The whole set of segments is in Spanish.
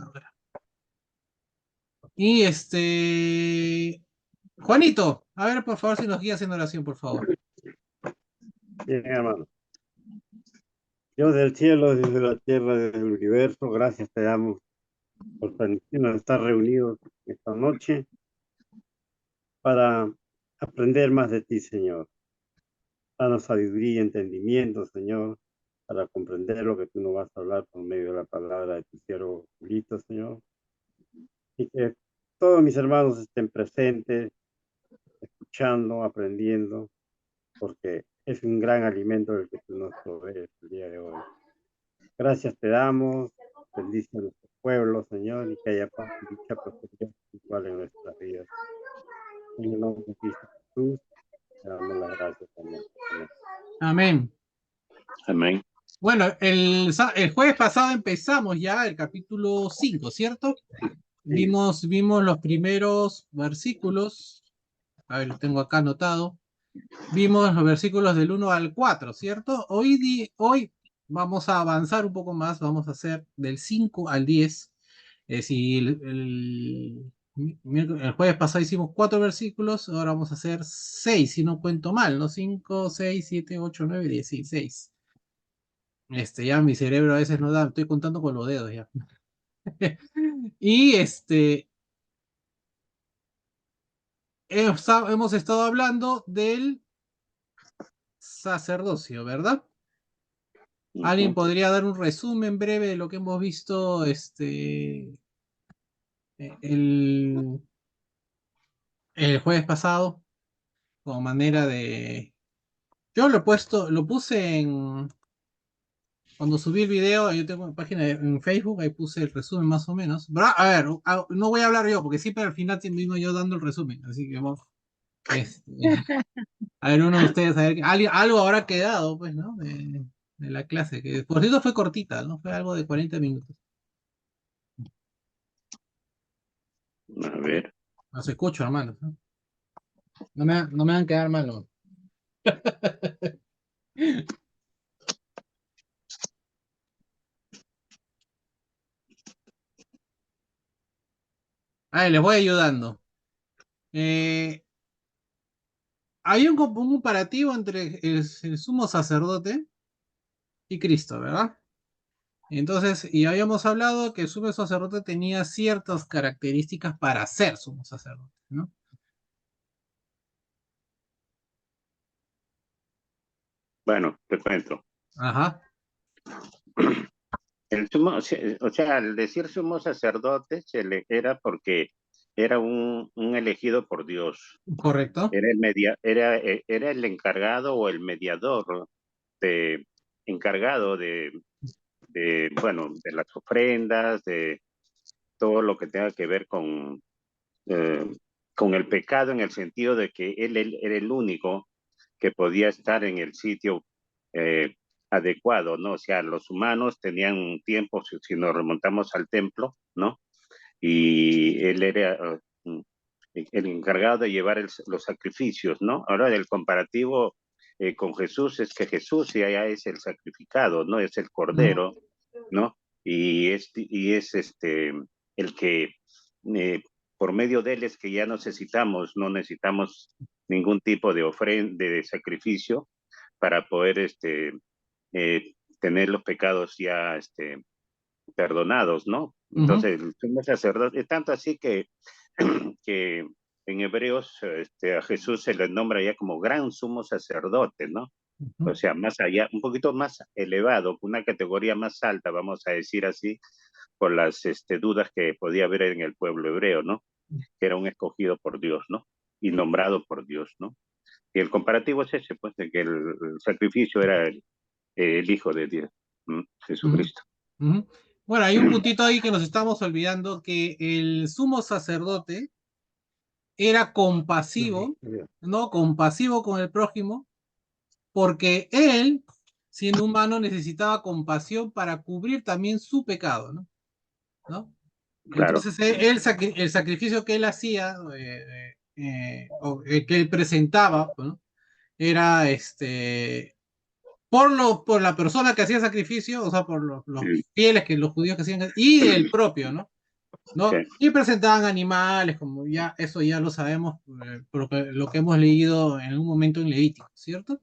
ahora. Y Juanito, a ver, por favor, si nos guías en oración, por favor. Bien, hermano. Dios del cielo, desde la tierra, desde el universo, gracias te damos por permitirnos estar reunidos esta noche para aprender más de ti, Señor. Danos sabiduría y entendimiento, Señor, para comprender lo que tú nos vas a hablar por medio de la palabra de tu siervo Julito, Señor. Y que todos mis hermanos estén presentes, escuchando, aprendiendo, porque es un gran alimento el que tú nos provees el día de hoy. Gracias te damos, bendice a nuestro pueblo, Señor, y que haya paz y dicha prosperidad espiritual en nuestras vidas. En el nombre de Cristo Jesús, te damos las gracias, Señor. Amén. Amén. Amén. Bueno, el jueves pasado empezamos ya el capítulo 5, ¿cierto? Sí. Vimos los primeros versículos. A ver, lo tengo acá anotado. Vimos los versículos del 1 al 4, ¿cierto? Hoy vamos a avanzar un poco más, vamos a hacer del 5 al 10. Es decir, el jueves pasado hicimos 4 versículos, ahora vamos a hacer 6, si no cuento mal, ¿no? 5, 6, 7, 8, 9, 10, 6. Ya mi cerebro a veces no da, estoy contando con los dedos ya. Y hemos estado hablando del sacerdocio, ¿verdad? ¿Alguien podría dar un resumen breve de lo que hemos visto el, el jueves pasado? Como manera de... Yo lo puse en... Cuando subí el video, yo tengo una página en Facebook, ahí puse el resumen más o menos. Pero, a ver, no voy a hablar yo, porque siempre al final termino yo dando el resumen. Así que vamos. A ver, uno de ustedes, a ver, algo habrá quedado, pues, ¿no? De la clase, que por cierto fue cortita, ¿no? Fue algo de 40 minutos. A ver. Los escucho, hermanos, ¿no? No me van a quedar malos. Ahí les voy ayudando. Hay un comparativo entre el sumo sacerdote y Cristo, ¿verdad? Entonces, y habíamos hablado que el sumo sacerdote tenía ciertas características para ser sumo sacerdote, ¿no? Bueno, te cuento. Ajá. El sumo, o sea, al decir sumo sacerdote era porque era un elegido por Dios. Correcto. Era el encargado o el mediador de, encargado bueno, de las ofrendas, de todo lo que tenga que ver eh, con el pecado, en el sentido de que él era el único que podía estar en el sitio eh, adecuado, ¿no? O sea, los humanos tenían un tiempo, si nos remontamos al templo, ¿no? Y él era el encargado de llevar los sacrificios, ¿no? Ahora, el comparativo con Jesús es que Jesús ya es el sacrificado, ¿no? Es el cordero, ¿no? Y es el que eh, por medio de él es que ya no necesitamos ningún tipo de ofrenda, de sacrificio para poder tener los pecados ya perdonados, ¿no? Entonces, el sumo sacerdote, es tanto así que en Hebreos a Jesús se le nombra ya como gran sumo sacerdote, ¿no? O sea, más allá, un poquito más elevado, una categoría más alta, vamos a decir así, por las dudas que podía haber en el pueblo hebreo, ¿no? Que era un escogido por Dios, ¿no? Y nombrado por Dios, ¿no? Y el comparativo es ese, pues, de que el sacrificio era el Hijo de Dios, Jesucristo. Bueno, hay un puntito ahí que nos estamos olvidando, que el sumo sacerdote era compasivo, ¿no? Compasivo con el prójimo, porque él, siendo humano, necesitaba compasión para cubrir también su pecado, ¿no? ¿No? Claro. Entonces, el sacrificio que él hacía, que él presentaba, ¿no? Era por la persona que hacía sacrificio, o sea, por los fieles, los judíos que hacían, y el propio, ¿no? ¿no? Sí. Y presentaban animales, como ya, eso ya lo sabemos, porque lo que hemos leído en un momento en Levítico, ¿cierto?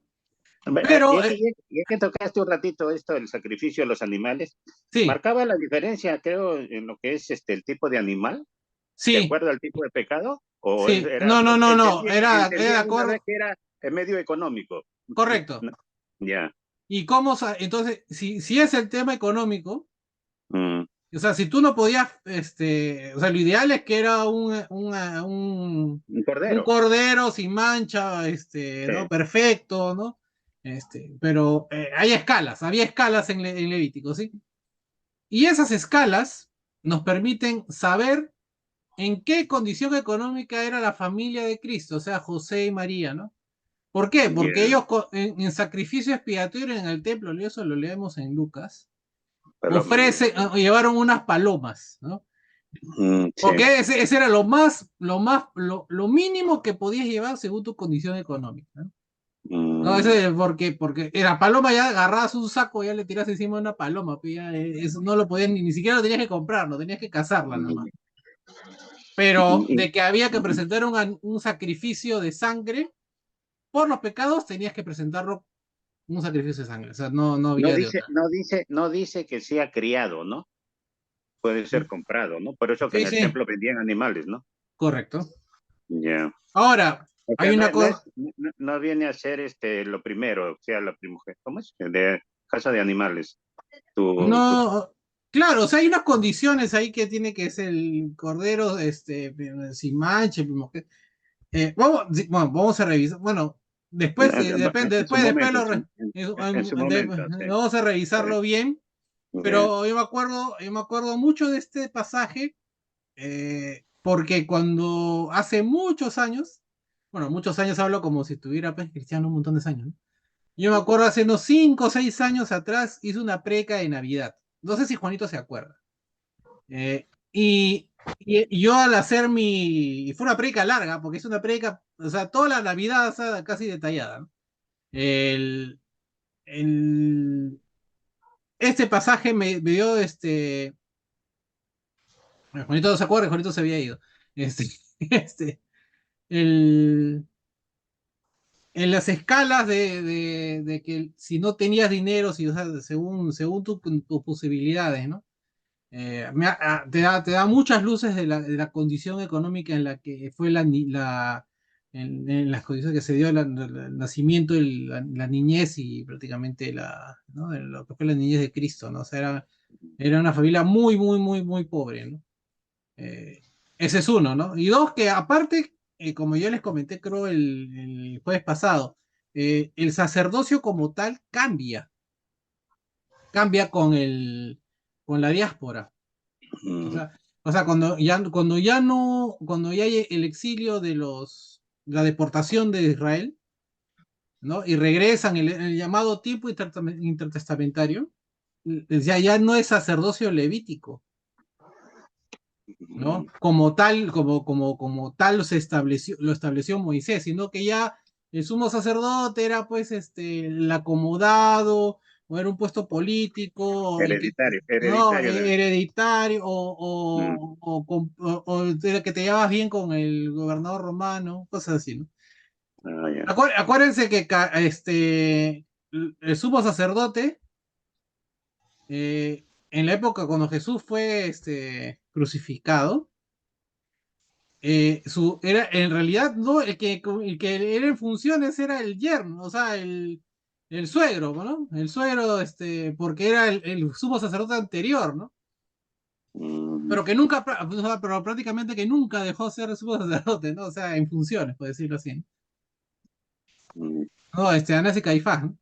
Pero, Ya que tocaste un ratito esto del sacrificio de los animales, sí, marcaba la diferencia, creo, en lo que es el tipo de animal, de sí, acuerdo al tipo de pecado, o sí, era, no, no, no, no, era de entendía una vez acuerdo, que era en medio económico. correcto. No, ya. ¿Y cómo, entonces, si es el tema económico, Mm, o sea, si tú no podías, o sea, lo ideal es que era un un cordero. cordero sin mancha, Sí. ¿no? Perfecto, ¿no? Pero había escalas en Levítico, ¿sí? Y esas escalas nos permiten saber en qué condición económica era la familia de Cristo, o sea, José y María, ¿no? ¿Por qué? Porque Ya. ellos en sacrificio expiatorio en el templo, y eso lo leemos en Lucas, Paloma, ya. llevaron unas palomas, ¿no? Sí. Porque ese era lo mínimo que podías llevar según tu condición económica, ¿no? No, Mm, ese porque la paloma ya agarrabas un saco, ya le tiras encima una paloma, pues ya eso no lo podías, ni siquiera lo tenías que comprar, no tenías que cazarla nomás. Pero mm, de que había que presentar un sacrificio de sangre por los pecados, tenías que presentarlo un sacrificio de sangre. O sea, no había de otra. no dice que sea criado, ¿no? Puede ser comprado, ¿no? Por eso que en Sí, el sí, templo vendían animales, ¿no? correcto. Ya. Ahora, O hay sea, una cosa. no viene a ser lo primero, o sea, la primogénita, ¿cómo es? De casa de animales. Tu, No, claro, o sea, hay unas condiciones ahí que tiene que ser el cordero, sin mancha, bueno, vamos a revisar. Bueno, después, depende, en su después momento, en su momento, sí. vamos a revisarlo bien. Ya. Pero yo me acuerdo mucho de este pasaje, porque cuando hace muchos años, bueno, muchos años hablo como si estuviera pues, cristiano un montón de años, ¿no? Yo me acuerdo hace unos 5 o 6 años atrás hice una preca de Navidad. No sé si Juanito se acuerda. Y yo al hacer y fue una preca larga, porque es una preca, o sea, toda la Navidad, o sea, casi detallada, ¿no? El, el, este pasaje me dio Juanito no se acuerda, Juanito se había ido. Este, este, el, en las escalas de que si no tenías dinero, si, o sea, según tus posibilidades, ¿no? Te da muchas luces de la condición económica en la que fue en las condiciones que se dio el nacimiento, la niñez y prácticamente ¿no? Lo que fue la niñez de Cristo, ¿no? O sea, era una familia muy, muy, muy, muy pobre, ¿no? Eh, Ese es uno, ¿no? Y dos, que aparte, como yo les comenté, creo, el jueves pasado, el sacerdocio como tal cambia con la diáspora. O Mm, sea, cuando ya hay el exilio la deportación de Israel, ¿no? Y regresan el llamado tiempo intertestamentario, ya no es sacerdocio levítico, mm, ¿no? Como tal lo estableció Moisés, sino que ya el sumo sacerdote era pues el acomodado, o era un puesto político, o el que, no, hereditario debe ser. hereditario, Mm, o de que te llevas bien con el gobernador romano, cosas así, ¿no? ya. Acuérdense que el sumo sacerdote, en la época cuando Jesús fue crucificado, en realidad no, el que era en funciones era el yerno, o sea, el suegro, ¿no? El suegro, porque era el sumo sacerdote anterior, ¿no? Mm, Pero que nunca, o sea, pero prácticamente que nunca dejó de ser sumo sacerdote, ¿no? O sea, en funciones, por decirlo así, ¿no? mm, No, Anás y Caifás, ¿no?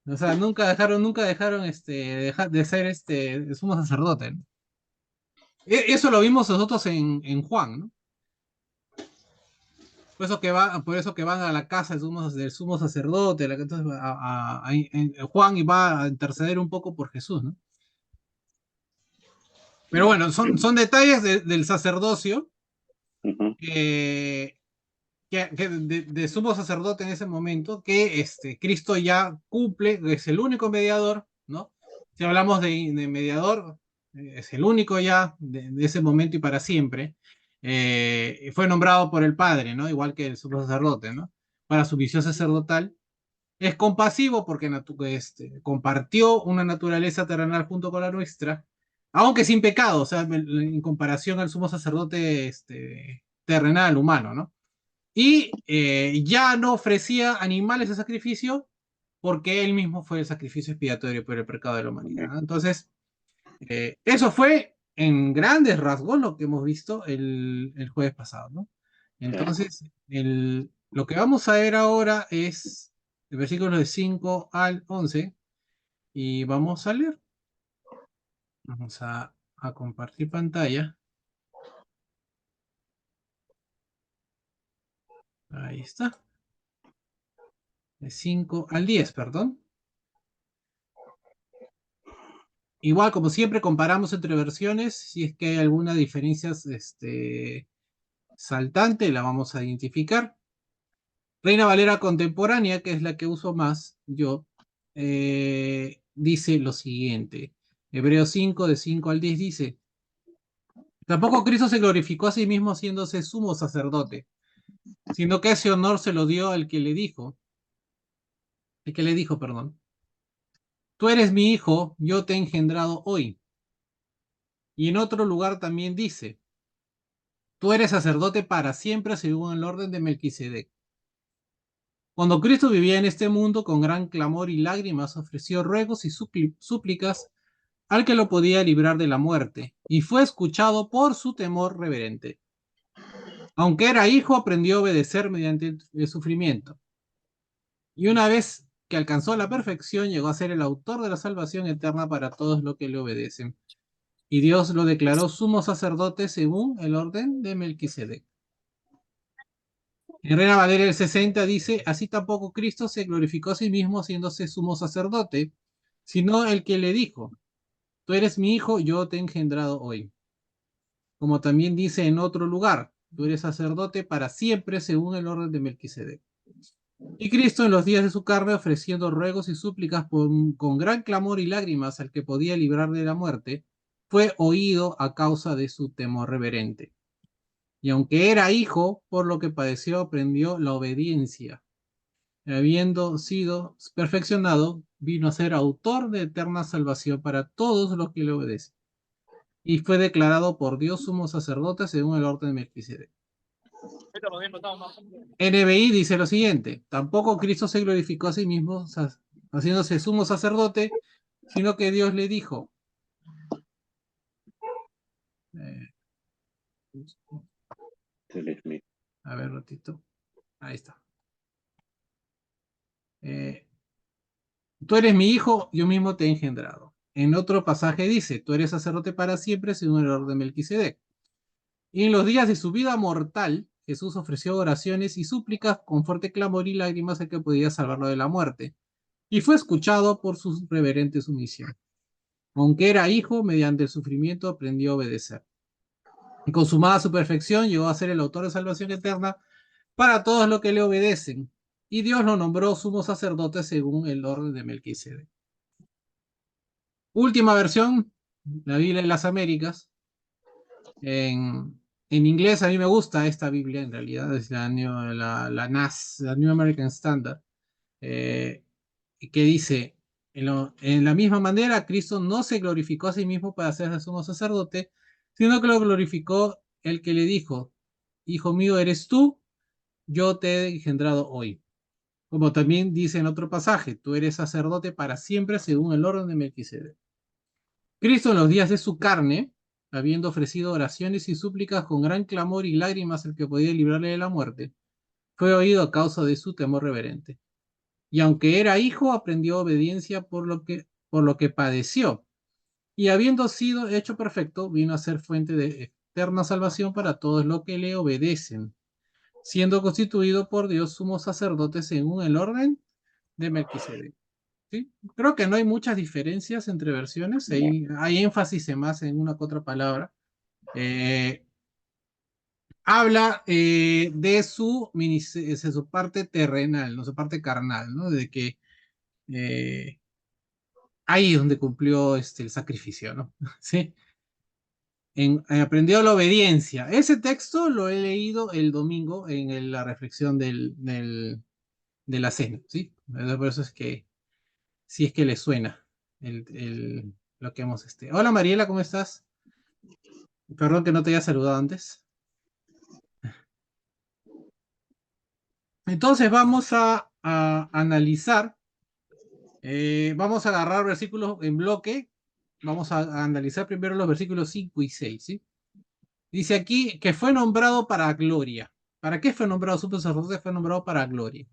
O sea, nunca dejaron de ser el sumo sacerdote, ¿no? Eso lo vimos nosotros en Juan, ¿no? Por eso que van a la casa del sumo sacerdote, entonces Juan y va a interceder un poco por Jesús, ¿no? Pero bueno, son detalles del sacerdocio ujú. de sumo sacerdote en ese momento, que Cristo ya cumple, es el único mediador, ¿no? Si hablamos de mediador, es el único ya de ese momento y para siempre, fue nombrado por el Padre, ¿no? Igual que el sumo sacerdote, ¿no? Para su misión sacerdotal. Es compasivo porque compartió una naturaleza terrenal junto con la nuestra, aunque sin pecado, o sea, en comparación al sumo sacerdote terrenal, humano, ¿no? Y ya no ofrecía animales de sacrificio porque él mismo fue el sacrificio expiatorio por el pecado de la humanidad, ¿no? Entonces, eso fue en grandes rasgos lo que hemos visto el jueves pasado, ¿no? Entonces, lo que vamos a ver ahora es el versículo de 5 al 11 y vamos a leer. Vamos a compartir pantalla. Ahí está. De 5 al 10, perdón. Igual, como siempre, comparamos entre versiones. Si es que hay alguna diferencia saltante, la vamos a identificar. Reina Valera contemporánea, que es la que uso más yo, dice lo siguiente. Hebreos 5, de 5 al 10 dice, tampoco Cristo se glorificó a sí mismo haciéndose sumo sacerdote, sino que ese honor se lo dio al que le dijo, perdón, tú eres mi hijo, yo te he engendrado hoy. Y en otro lugar también dice, tú eres sacerdote para siempre según el orden de Melquisedec. Cuando Cristo vivía en este mundo, con gran clamor y lágrimas ofreció ruegos y súplicas al que lo podía librar de la muerte, y fue escuchado por su temor reverente. Aunque era hijo, aprendió a obedecer mediante el sufrimiento. Y una vez que alcanzó la perfección, llegó a ser el autor de la salvación eterna para todos los que le obedecen. Y Dios lo declaró sumo sacerdote según el orden de Melquisedec. En Reina Valera del 60 dice, así tampoco Cristo se glorificó a sí mismo haciéndose sumo sacerdote, sino el que le dijo, tú eres mi hijo, yo te he engendrado hoy. Como también dice en otro lugar, tú eres sacerdote para siempre según el orden de Melquisedec. Y Cristo en los días de su carne, ofreciendo ruegos y súplicas con gran clamor y lágrimas al que podía librar de la muerte, fue oído a causa de su temor reverente. Y aunque era hijo, por lo que padeció, aprendió la obediencia. Habiendo sido perfeccionado, vino a ser autor de eterna salvación para todos los que le obedecen. Y fue declarado por Dios sumo sacerdote según el orden de Melquisedec. NBI dice lo siguiente, tampoco Cristo se glorificó a sí mismo haciéndose sumo sacerdote, sino que Dios le dijo, a ver, ratito, ahí está. Tú eres mi hijo, yo mismo te he engendrado. En otro pasaje dice, tú eres sacerdote para siempre según el orden de Melquisedec. Y en los días de su vida mortal, Jesús ofreció oraciones y súplicas con fuerte clamor y lágrimas al que podía salvarlo de la muerte. Y fue escuchado por su reverente sumisión. Aunque era hijo, mediante el sufrimiento aprendió a obedecer. Y consumada su perfección, llegó a ser el autor de salvación eterna para todos los que le obedecen. Y Dios lo nombró sumo sacerdote según el orden de Melquisedec. Última versión, la Biblia de las Américas. En inglés a mí me gusta esta Biblia, en realidad es la NAS, la New American Standard, que dice, en la misma manera, Cristo no se glorificó a sí mismo para ser sumo sacerdote, sino que lo glorificó el que le dijo, hijo mío eres tú, yo te he engendrado hoy. Como también dice en otro pasaje, tú eres sacerdote para siempre según el orden de Melquisedec. Cristo en los días de su carne, habiendo ofrecido oraciones y súplicas con gran clamor y lágrimas al que podía librarle de la muerte, fue oído a causa de su temor reverente. Y aunque era hijo, aprendió obediencia por lo que padeció. Y habiendo sido hecho perfecto, vino a ser fuente de eterna salvación para todos los que le obedecen, siendo constituido por Dios sumo sacerdote según el orden de Melquisedec. ¿Sí? Creo que no hay muchas diferencias entre versiones, hay énfasis en más en una que otra palabra. Habla de su parte terrenal, ¿no? Su parte carnal, ¿no? De que ahí es donde cumplió el sacrificio, ¿no? ¿Sí? aprendió la obediencia. Ese texto lo he leído el domingo en la reflexión de la cena, ¿sí? Por eso es que, si es que le suena lo que hemos. Hola Mariela, ¿cómo estás? Perdón que no te haya saludado antes. Entonces vamos a analizar, vamos a agarrar versículos en bloque, vamos a analizar primero los versículos 5 y 6, ¿sí? Dice aquí que fue nombrado para gloria. ¿Para qué fue nombrado? Sumo sacerdote fue nombrado para gloria.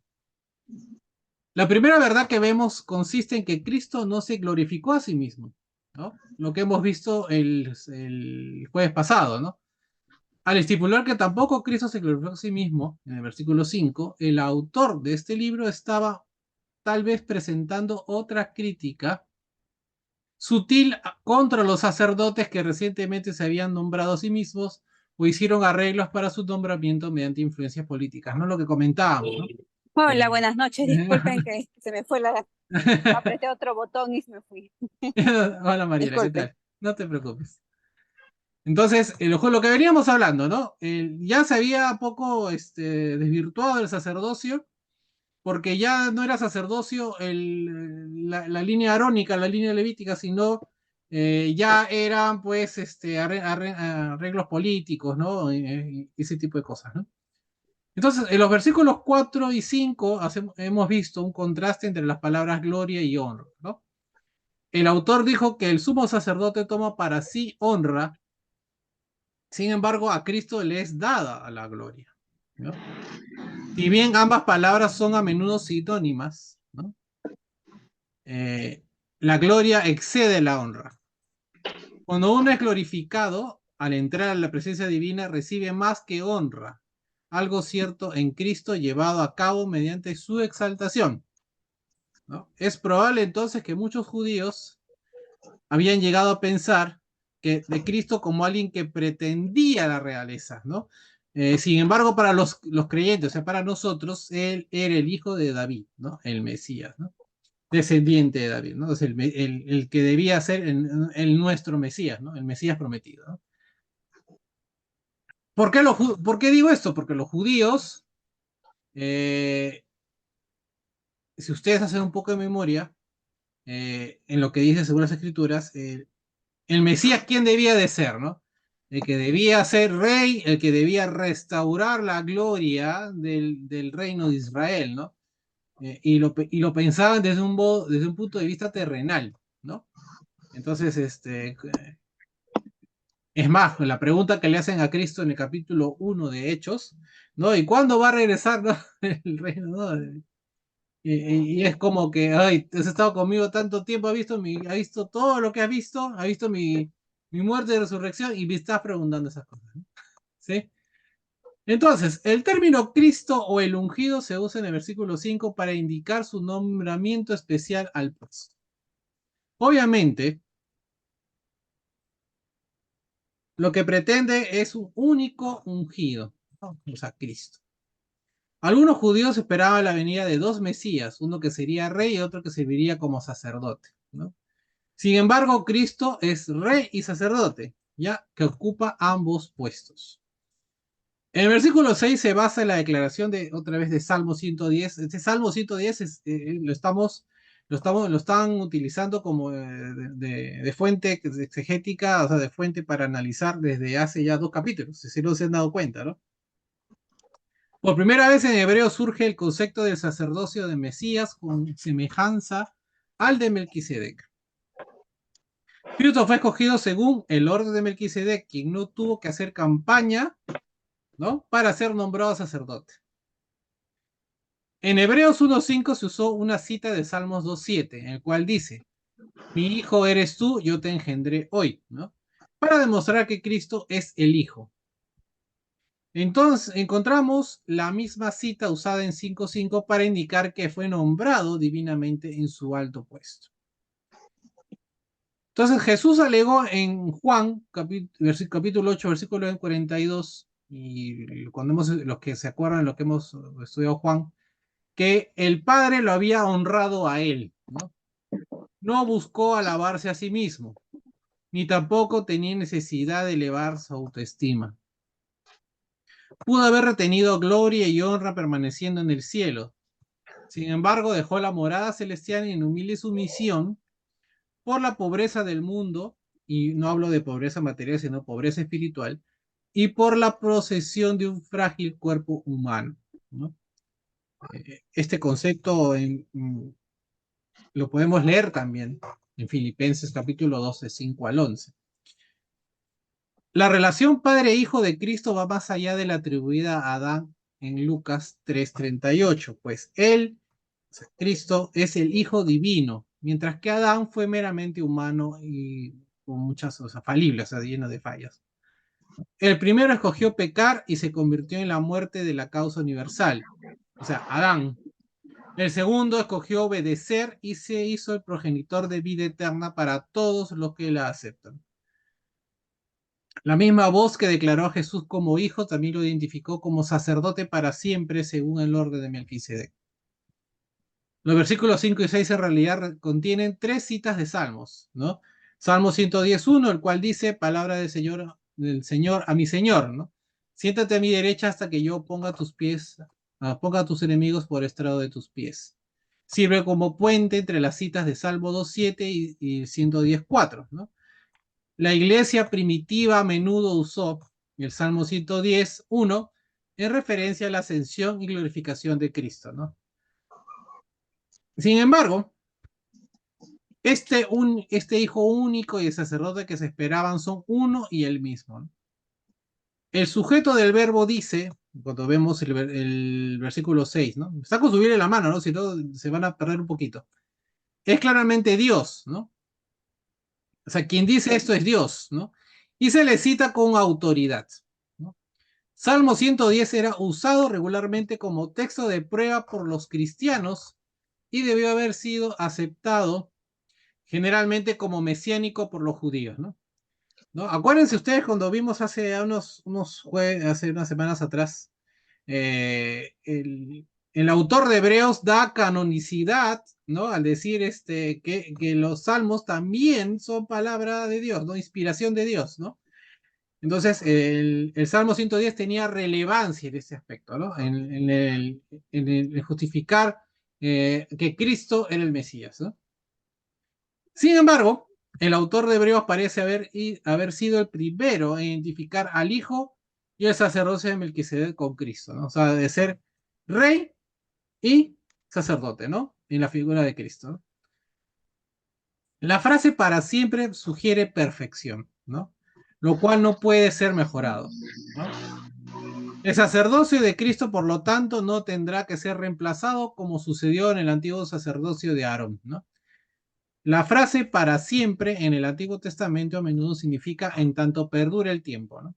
La primera verdad que vemos consiste en que Cristo no se glorificó a sí mismo, ¿no? Lo que hemos visto el jueves pasado, ¿no? Al estipular que tampoco Cristo se glorificó a sí mismo, en el versículo 5, el autor de este libro estaba tal vez presentando otra crítica sutil contra los sacerdotes que recientemente se habían nombrado a sí mismos o hicieron arreglos para su nombramiento mediante influencias políticas, ¿no? Lo que comentábamos, ¿no? Hola, buenas noches. Disculpen que se me fue apreté otro botón y me fui. Hola Mariela, ¿qué Disculpen. tal? No te preocupes. Entonces, lo que veníamos hablando, ¿no? Ya se había poco desvirtuado el sacerdocio, porque ya no era sacerdocio la línea arónica, la línea levítica, sino ya eran pues arreglos políticos, ¿no? Ese tipo de cosas, ¿no? Entonces, en los versículos 4 y 5 hemos visto un contraste entre las palabras gloria y honra, ¿no? El autor dijo que el sumo sacerdote toma para sí honra, sin embargo, a Cristo le es dada a la gloria, ¿no? Si bien ambas palabras son a menudo sinónimas, ¿no? La gloria excede la honra. Cuando uno es glorificado, al entrar a la presencia divina, recibe más que honra, algo cierto en Cristo llevado a cabo mediante su exaltación, ¿no? Es probable entonces que muchos judíos habían llegado a pensar que de Cristo como alguien que pretendía la realeza, ¿no? Sin embargo, para los creyentes, o sea, para nosotros, él era el hijo de David, ¿no? El Mesías, ¿no? Descendiente de David, ¿no? Es el que debía ser el nuestro Mesías, ¿no? El Mesías prometido, ¿no? ¿Por qué digo esto? Porque los judíos, si ustedes hacen un poco de memoria, en lo que dice según las escrituras, el Mesías, ¿quién debía de ser, no? El que debía ser rey, el que debía restaurar la gloria del reino de Israel, ¿no? Y lo pensaban desde un punto de vista terrenal, ¿no? Entonces, es más, la pregunta que le hacen a Cristo en el capítulo 1 de Hechos, ¿no? ¿Y cuándo va a regresar, no? El reino, ¿no? Y es como que, ay, has estado conmigo tanto tiempo, ha visto todo lo que ha visto mi muerte y resurrección y me estás preguntando esas cosas, ¿no? ¿Sí? Entonces, el término Cristo o el ungido se usa en el versículo 5 para indicar su nombramiento especial al puesto. Obviamente, lo que pretende es un único ungido, ¿no? O sea, Cristo. Algunos judíos esperaban la venida de dos Mesías, uno que sería rey y otro que serviría como sacerdote, ¿no? Sin embargo, Cristo es rey y sacerdote, ya que ocupa ambos puestos. En el versículo 6 se basa en la declaración de, otra vez, de Salmo 110. Este Salmo 110 lo están utilizando como de fuente exegética, o sea, de fuente para analizar desde hace ya 2 capítulos, si no se han dado cuenta, ¿no? Por primera vez en hebreo surge el concepto del sacerdocio de Mesías con semejanza al de Melquisedec. Cristo fue escogido según el orden de Melquisedec, quien no tuvo que hacer campaña, ¿no? Para ser nombrado sacerdote. En Hebreos 1.5 se usó una cita de Salmos 2.7, en el cual dice, mi hijo eres tú, yo te engendré hoy, ¿no? Para demostrar que Cristo es el Hijo. Entonces encontramos la misma cita usada en 5.5 para indicar que fue nombrado divinamente en su alto puesto. Entonces Jesús alegó en Juan, capítulo 8, versículo 42, y cuando los que se acuerdan, lo que hemos estudiado Juan, que el Padre lo había honrado a él, ¿no? No buscó alabarse a sí mismo. ni tampoco tenía necesidad de elevar su autoestima. Pudo haber retenido gloria y honra permaneciendo en el cielo. Sin embargo, dejó la morada celestial en humilde sumisión por la pobreza del mundo, y no hablo de pobreza material, sino pobreza espiritual, y por la posesión de un frágil cuerpo humano, ¿no? Este concepto lo podemos leer también en Filipenses capítulo 12, 5 al 11. La relación padre-hijo de Cristo va más allá de la atribuida a Adán en Lucas 3:38, pues él, Cristo, es el Hijo divino, mientras que Adán fue meramente humano y con muchas cosas falibles, o sea, lleno de fallas. El primero escogió pecar y se convirtió en la muerte de la causa universal, o sea, Adán. El segundo escogió obedecer y se hizo el progenitor de vida eterna para todos los que la aceptan. La misma voz que declaró a Jesús como hijo también lo identificó como sacerdote para siempre según el orden de Melquisedec. Los versículos 5 y 6 en realidad contienen 3 citas de Salmos, ¿no? Salmo 110:1, el cual dice, palabra del Señor a mi Señor, ¿no? Siéntate a mi derecha hasta que yo ponga a tus enemigos por estrado de tus pies. Sirve como puente entre las citas de Salmo 2:7 y 110:4, ¿no? La iglesia primitiva a menudo usó el Salmo 110:1 en referencia a la ascensión y glorificación de Cristo, ¿no? Sin embargo, este hijo único y el sacerdote que se esperaban son uno y el mismo, ¿no? El sujeto del verbo dice, cuando vemos el versículo 6, ¿no? Está con subirle la mano, ¿no? Si no, se van a perder un poquito. Es claramente Dios, ¿no? O sea, quien dice esto es Dios, ¿no? Y se le cita con autoridad, ¿no? Salmo 110 era usado regularmente como texto de prueba por los cristianos y debió haber sido aceptado generalmente como mesiánico por los judíos, ¿no? ¿No? Acuérdense ustedes cuando vimos hace hace unas semanas atrás, el autor de Hebreos da canonicidad, ¿no? Al decir que los salmos también son palabra de Dios, ¿no? Inspiración de Dios, ¿no? Entonces, el Salmo 110 tenía relevancia en ese aspecto, ¿no? En justificar que Cristo era el Mesías, ¿no? Sin embargo, el autor de Hebreos parece haber sido el primero en identificar al Hijo y el sacerdocio de Melquisedec con Cristo, ¿no? O sea, de ser rey y sacerdote, ¿no? En la figura de Cristo, ¿no? La frase para siempre sugiere perfección, ¿no? Lo cual no puede ser mejorado, ¿no? El sacerdocio de Cristo, por lo tanto, no tendrá que ser reemplazado como sucedió en el antiguo sacerdocio de Aarón, ¿no? La frase para siempre en el Antiguo Testamento a menudo significa en tanto perdure el tiempo, ¿no?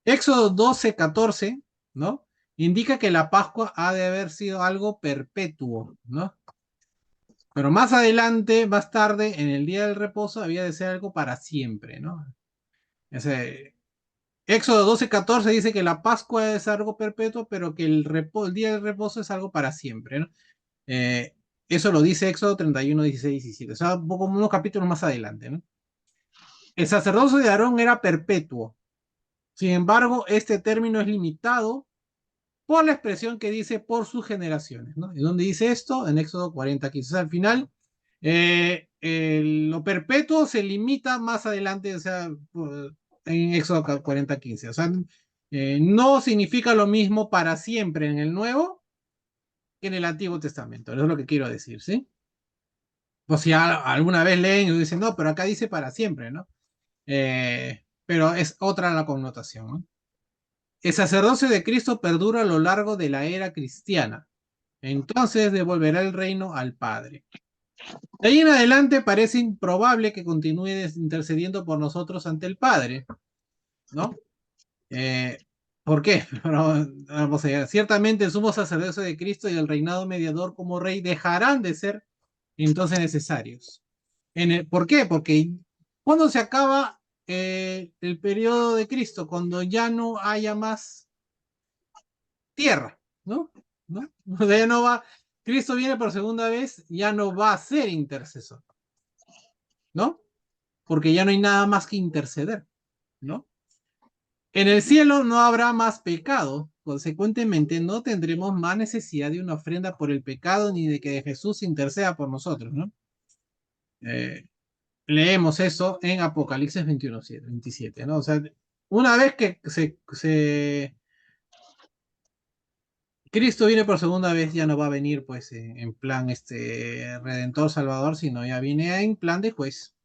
Éxodo 12:14, ¿no? Indica que la Pascua ha de haber sido algo perpetuo, ¿no? Pero más adelante, más tarde, en el día del reposo, había de ser algo para siempre, ¿no? Éxodo 12:14 dice que la Pascua es algo perpetuo, pero que el día del reposo es algo para siempre, ¿no? Eh, Eso lo dice Éxodo 31, 16, 17. O sea, un poco unos capítulos más adelante, ¿no? El sacerdocio de Aarón era perpetuo. Sin embargo, este término es limitado por la expresión que dice por sus generaciones, ¿no? ¿Y dónde dice esto? En Éxodo 40:15. O sea, al final, lo perpetuo se limita más adelante, o sea, en Éxodo 40:15. O sea, no significa lo mismo para siempre en el Nuevo que en el Antiguo Testamento. Eso es lo que quiero decir, ¿sí? O si alguna vez leen y dicen, no, pero acá dice para siempre, ¿no? Pero es otra la connotación, ¿no? El sacerdocio de Cristo perdura a lo largo de la era cristiana. Entonces devolverá el reino al Padre. De ahí en adelante parece improbable que continúe intercediendo por nosotros ante el Padre, ¿no? ¿Por qué? Pero, vamos a ver, ciertamente el sumo sacerdocio de Cristo y el reinado mediador como rey dejarán de ser entonces necesarios. ¿Por qué? Porque cuando se acaba el periodo de Cristo, cuando ya no haya más tierra, ¿no? ¿No? O sea, ya no va, Cristo viene por segunda vez, ya no va a ser intercesor, ¿no? porque ya no hay nada más que interceder, ¿no? En el cielo no habrá más pecado, consecuentemente no tendremos más necesidad de una ofrenda por el pecado ni de que Jesús interceda por nosotros, ¿no? Eh, Leemos eso en Apocalipsis 21, 27, ¿no? O sea, una vez que Cristo viene por segunda vez, ya no va a venir pues en plan Redentor Salvador, sino ya viene en plan de juez,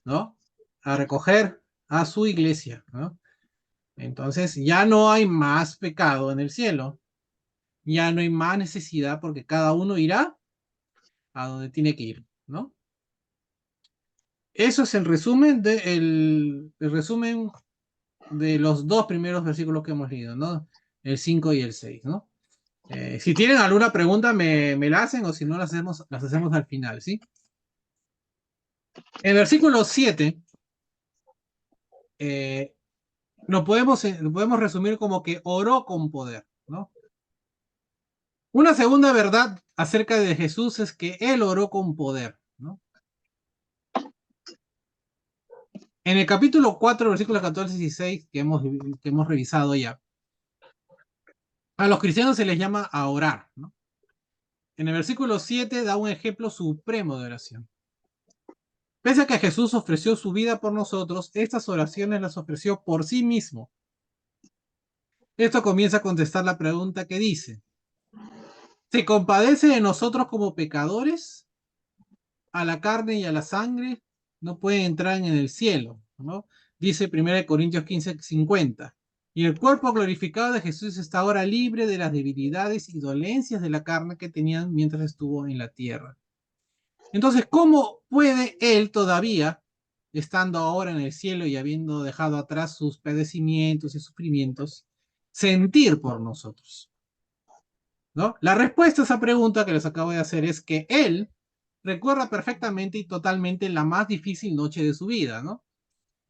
¿no? A recoger a su iglesia, ¿no? Entonces ya no hay más pecado en el cielo, ya no hay más necesidad porque cada uno irá a donde tiene que ir, ¿no? Eso es el resumen el resumen de los dos primeros versículos que hemos leído, ¿no? El 5 y el 6, ¿no? Si tienen alguna pregunta, me la hacen, o si no, las hacemos al final, ¿sí? En versículo 7, lo podemos resumir como que oró con poder, ¿no? Una segunda verdad acerca de Jesús es que él oró con poder, ¿no? En el capítulo 4, versículos 14 y 16, que hemos revisado ya, a los cristianos se les llama a orar, ¿no? En el versículo 7 da un ejemplo supremo de oración. Pese a que Jesús ofreció su vida por nosotros, estas oraciones las ofreció por sí mismo. Esto comienza a contestar la pregunta que dice: ¿se compadece de nosotros como pecadores? A la carne y a la sangre no pueden entrar en el cielo, ¿no? Dice 1 Corintios 15:50. Y el cuerpo glorificado de Jesús está ahora libre de las debilidades y dolencias de la carne que tenían mientras estuvo en la tierra. Entonces, ¿cómo puede él todavía, estando ahora en el cielo y habiendo dejado atrás sus padecimientos y sufrimientos, sentir por nosotros? ¿No? La respuesta a esa pregunta que les acabo de hacer es que él recuerda perfectamente y totalmente la más difícil noche de su vida, ¿no?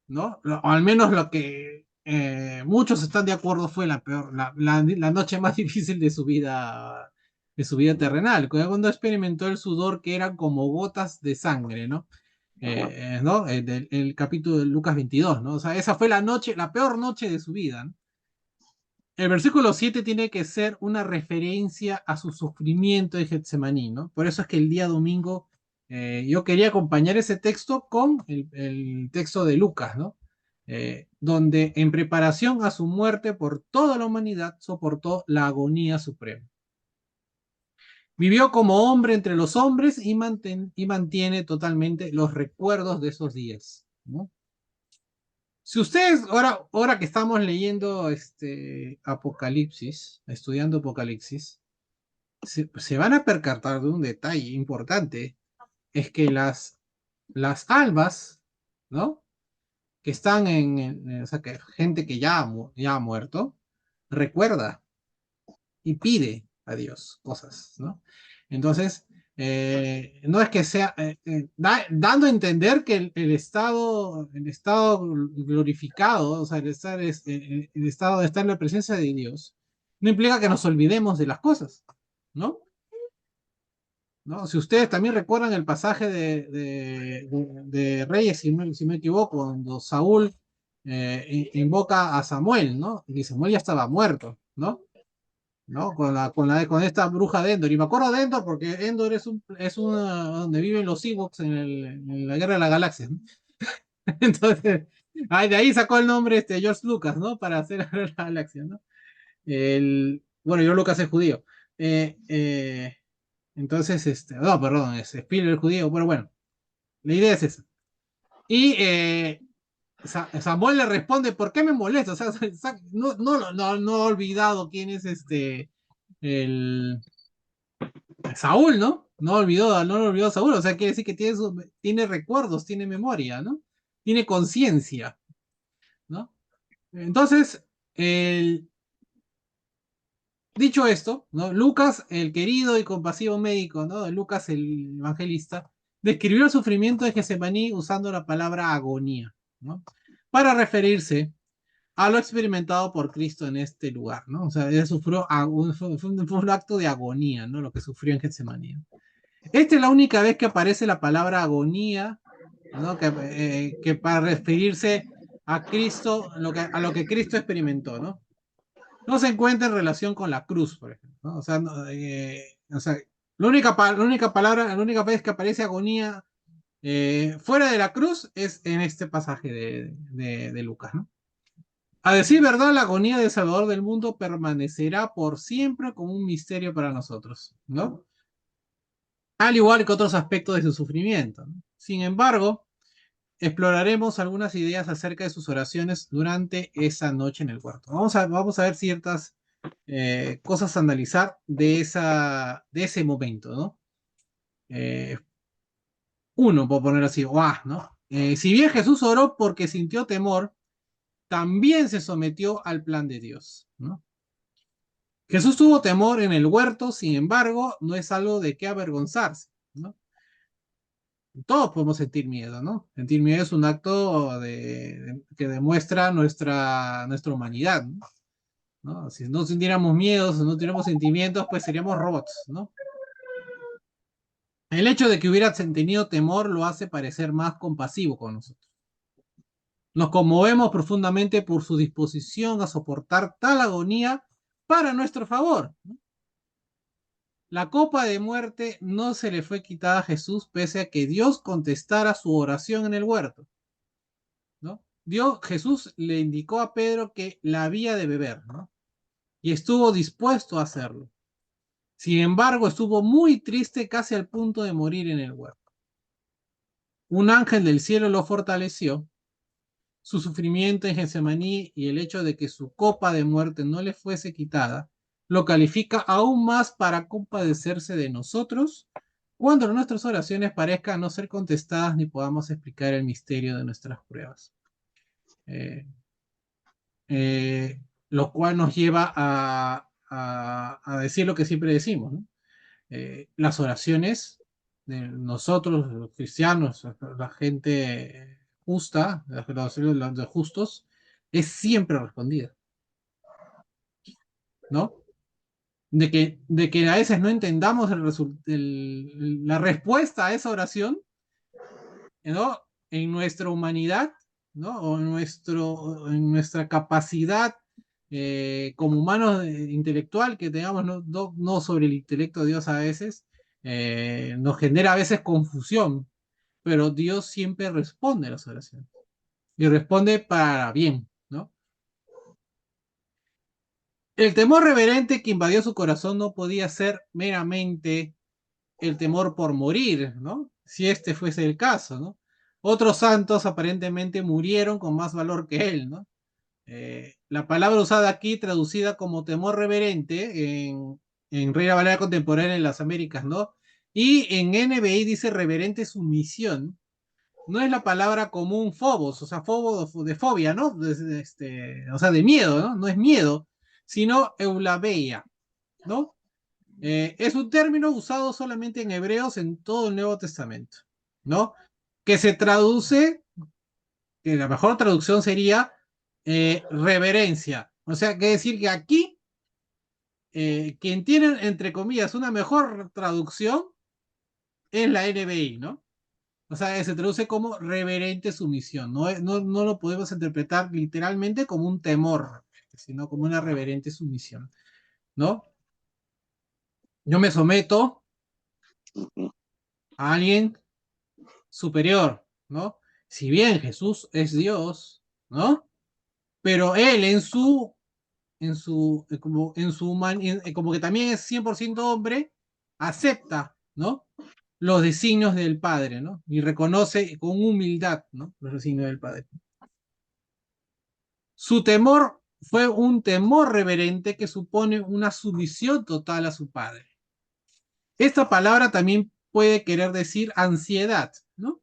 ¿No? O al menos lo que muchos están de acuerdo fue la noche más difícil de su vida terrenal, cuando experimentó el sudor que eran como gotas de sangre, ¿no? ¿No? El capítulo de Lucas 22, ¿no? O sea, esa fue la peor noche de su vida, ¿no? El versículo 7 tiene que ser una referencia a su sufrimiento de Getsemaní, ¿no? Por eso es que el día domingo yo quería acompañar ese texto con el texto de Lucas, ¿no? Donde en preparación a su muerte por toda la humanidad soportó la agonía suprema. Vivió como hombre entre los hombres y mantiene totalmente los recuerdos de esos días, ¿no? Si ustedes, ahora que estamos leyendo Apocalipsis, estudiando Apocalipsis, se van a percatar de un detalle importante, es que las almas, ¿no? Que están o sea, que gente que ya ha muerto, recuerda y pide a Dios cosas, ¿no? Entonces, no es que sea, dando a entender que el estado glorificado, o sea, el estado de estar en la presencia de Dios, no implica que nos olvidemos de las cosas, ¿no? ¿No? Si ustedes también recuerdan el pasaje de Reyes, si me equivoco, cuando Saúl invoca a Samuel, ¿no? Y Samuel ya estaba muerto, ¿no? ¿No? Con esta bruja de Endor. Y me acuerdo de Endor porque Endor es una donde viven los Ewoks en la Guerra de la Galaxia, ¿no? Entonces, de ahí sacó el nombre George Lucas, ¿no? Para hacer la Guerra de la Galaxia, ¿no? Bueno, George Lucas es judío. Entonces, no, perdón, es Spielberg judío, pero bueno, la idea es esa. Y Samuel le responde: ¿por qué me molesta? O sea, no ha olvidado quién es el Saúl, ¿no? No lo olvidó Saúl, o sea, quiere decir que tiene recuerdos, tiene memoria, ¿no? Tiene conciencia, ¿no? Entonces, dicho esto, ¿no? Lucas, el querido y compasivo médico, ¿no? Lucas, el evangelista, describió el sufrimiento de Getsemaní usando la palabra agonía, ¿no? Para referirse a lo experimentado por Cristo en este lugar, ¿no? O sea, él sufrió fue un acto de agonía, ¿no? Lo que sufrió en Getsemaní. Esta es la única vez que aparece la palabra agonía ¿no? Que para referirse a Cristo, a lo que Cristo experimentó, ¿no? No se encuentra en relación con la cruz, por ejemplo, ¿no? O sea, la única palabra, la única vez que aparece agonía fuera de la cruz es en este pasaje de Lucas, ¿no? A decir verdad, la agonía del Salvador del mundo permanecerá por siempre como un misterio para nosotros, ¿no? Al igual que otros aspectos de su sufrimiento, ¿no? Sin embargo, exploraremos algunas ideas acerca de sus oraciones durante esa noche en el huerto. Vamos a ver ciertas cosas a analizar de ese momento, ¿no? Eh, Uno, puedo poner así, ¡guau! ¿No? Si bien Jesús oró porque sintió temor, también se sometió al plan de Dios, ¿no? Jesús tuvo temor en el huerto, sin embargo, no es algo de qué avergonzarse, ¿no? Todos podemos sentir miedo, ¿no? Sentir miedo es un acto que demuestra nuestra humanidad, ¿no? ¿No? Si no sintiéramos miedo, si no tuviéramos sentimientos, pues seríamos robots, ¿no? El hecho de que hubiera tenido temor lo hace parecer más compasivo con nosotros. Nos conmovemos profundamente por su disposición a soportar tal agonía para nuestro favor, ¿no? La copa de muerte no se le fue quitada a Jesús pese a que Dios contestara su oración en el huerto, ¿no? Jesús le indicó a Pedro que la había de beber, ¿no? Y estuvo dispuesto a hacerlo. Sin embargo, estuvo muy triste casi al punto de morir en el huerto. Un ángel del cielo lo fortaleció. Su sufrimiento en Getsemaní y el hecho de que su copa de muerte no le fuese quitada lo califica aún más para compadecerse de nosotros cuando nuestras oraciones parezcan no ser contestadas ni podamos explicar el misterio de nuestras pruebas. Eh, lo cual nos lleva a decir lo que siempre decimos, ¿no? Las oraciones de nosotros, los cristianos, la gente justa, los justos, es siempre respondida, ¿no? De que a veces no entendamos la respuesta a esa oración, ¿no? En nuestra humanidad, ¿no? O en nuestra capacidad como humanos intelectual que tengamos, no sobre el intelecto de Dios a veces, nos genera a veces confusión, pero Dios siempre responde a las oraciones y responde para bien, ¿no? El temor reverente que invadió su corazón no podía ser meramente el temor por morir, ¿no? Si este fuese el caso, ¿no? Otros santos aparentemente murieron con más valor que él, ¿no? La palabra usada aquí, traducida como temor reverente en Reina Valera Contemporánea en las Américas, ¿no? Y en NBI dice reverente sumisión. No es la palabra común phobos, o sea, phobos de fobia, ¿no? O sea, de miedo, ¿no? No es miedo, sino eulabeia, ¿no? Es un término usado solamente en hebreos en todo el Nuevo Testamento, ¿no? Que se traduce, que la mejor traducción sería reverencia. O sea, que decir que aquí, quien tiene, entre comillas, una mejor traducción es la NBI, ¿no? O sea, se traduce como reverente sumisión. No lo podemos interpretar literalmente como un temor, sino como una reverente sumisión, ¿no? Yo me someto a alguien superior, ¿no? Si bien Jesús es Dios, ¿no? Pero él como que también es 100% hombre, acepta, ¿no? Los designios del Padre, ¿no? Y reconoce con humildad, ¿no? Los designios del Padre. Su temor fue un temor reverente que supone una sumisión total a su Padre. Esta palabra también puede querer decir ansiedad, ¿no?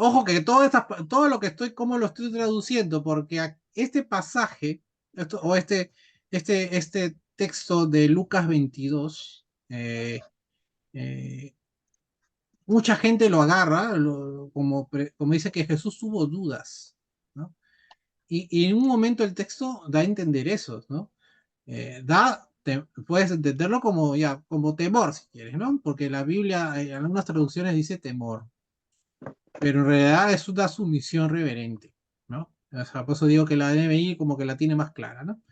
Ojo que todo lo que cómo lo estoy traduciendo, porque este pasaje, este texto de Lucas 22, mucha gente lo agarra como dice que Jesús tuvo dudas, ¿no? Y en un momento el texto da a entender eso, ¿no? puedes entenderlo como ya, como temor, si quieres, ¿no? Porque la Biblia, en algunas traducciones dice temor, pero en realidad es una sumisión reverente, ¿no? O sea, por eso digo que la NBI como que la tiene más clara, ¿no?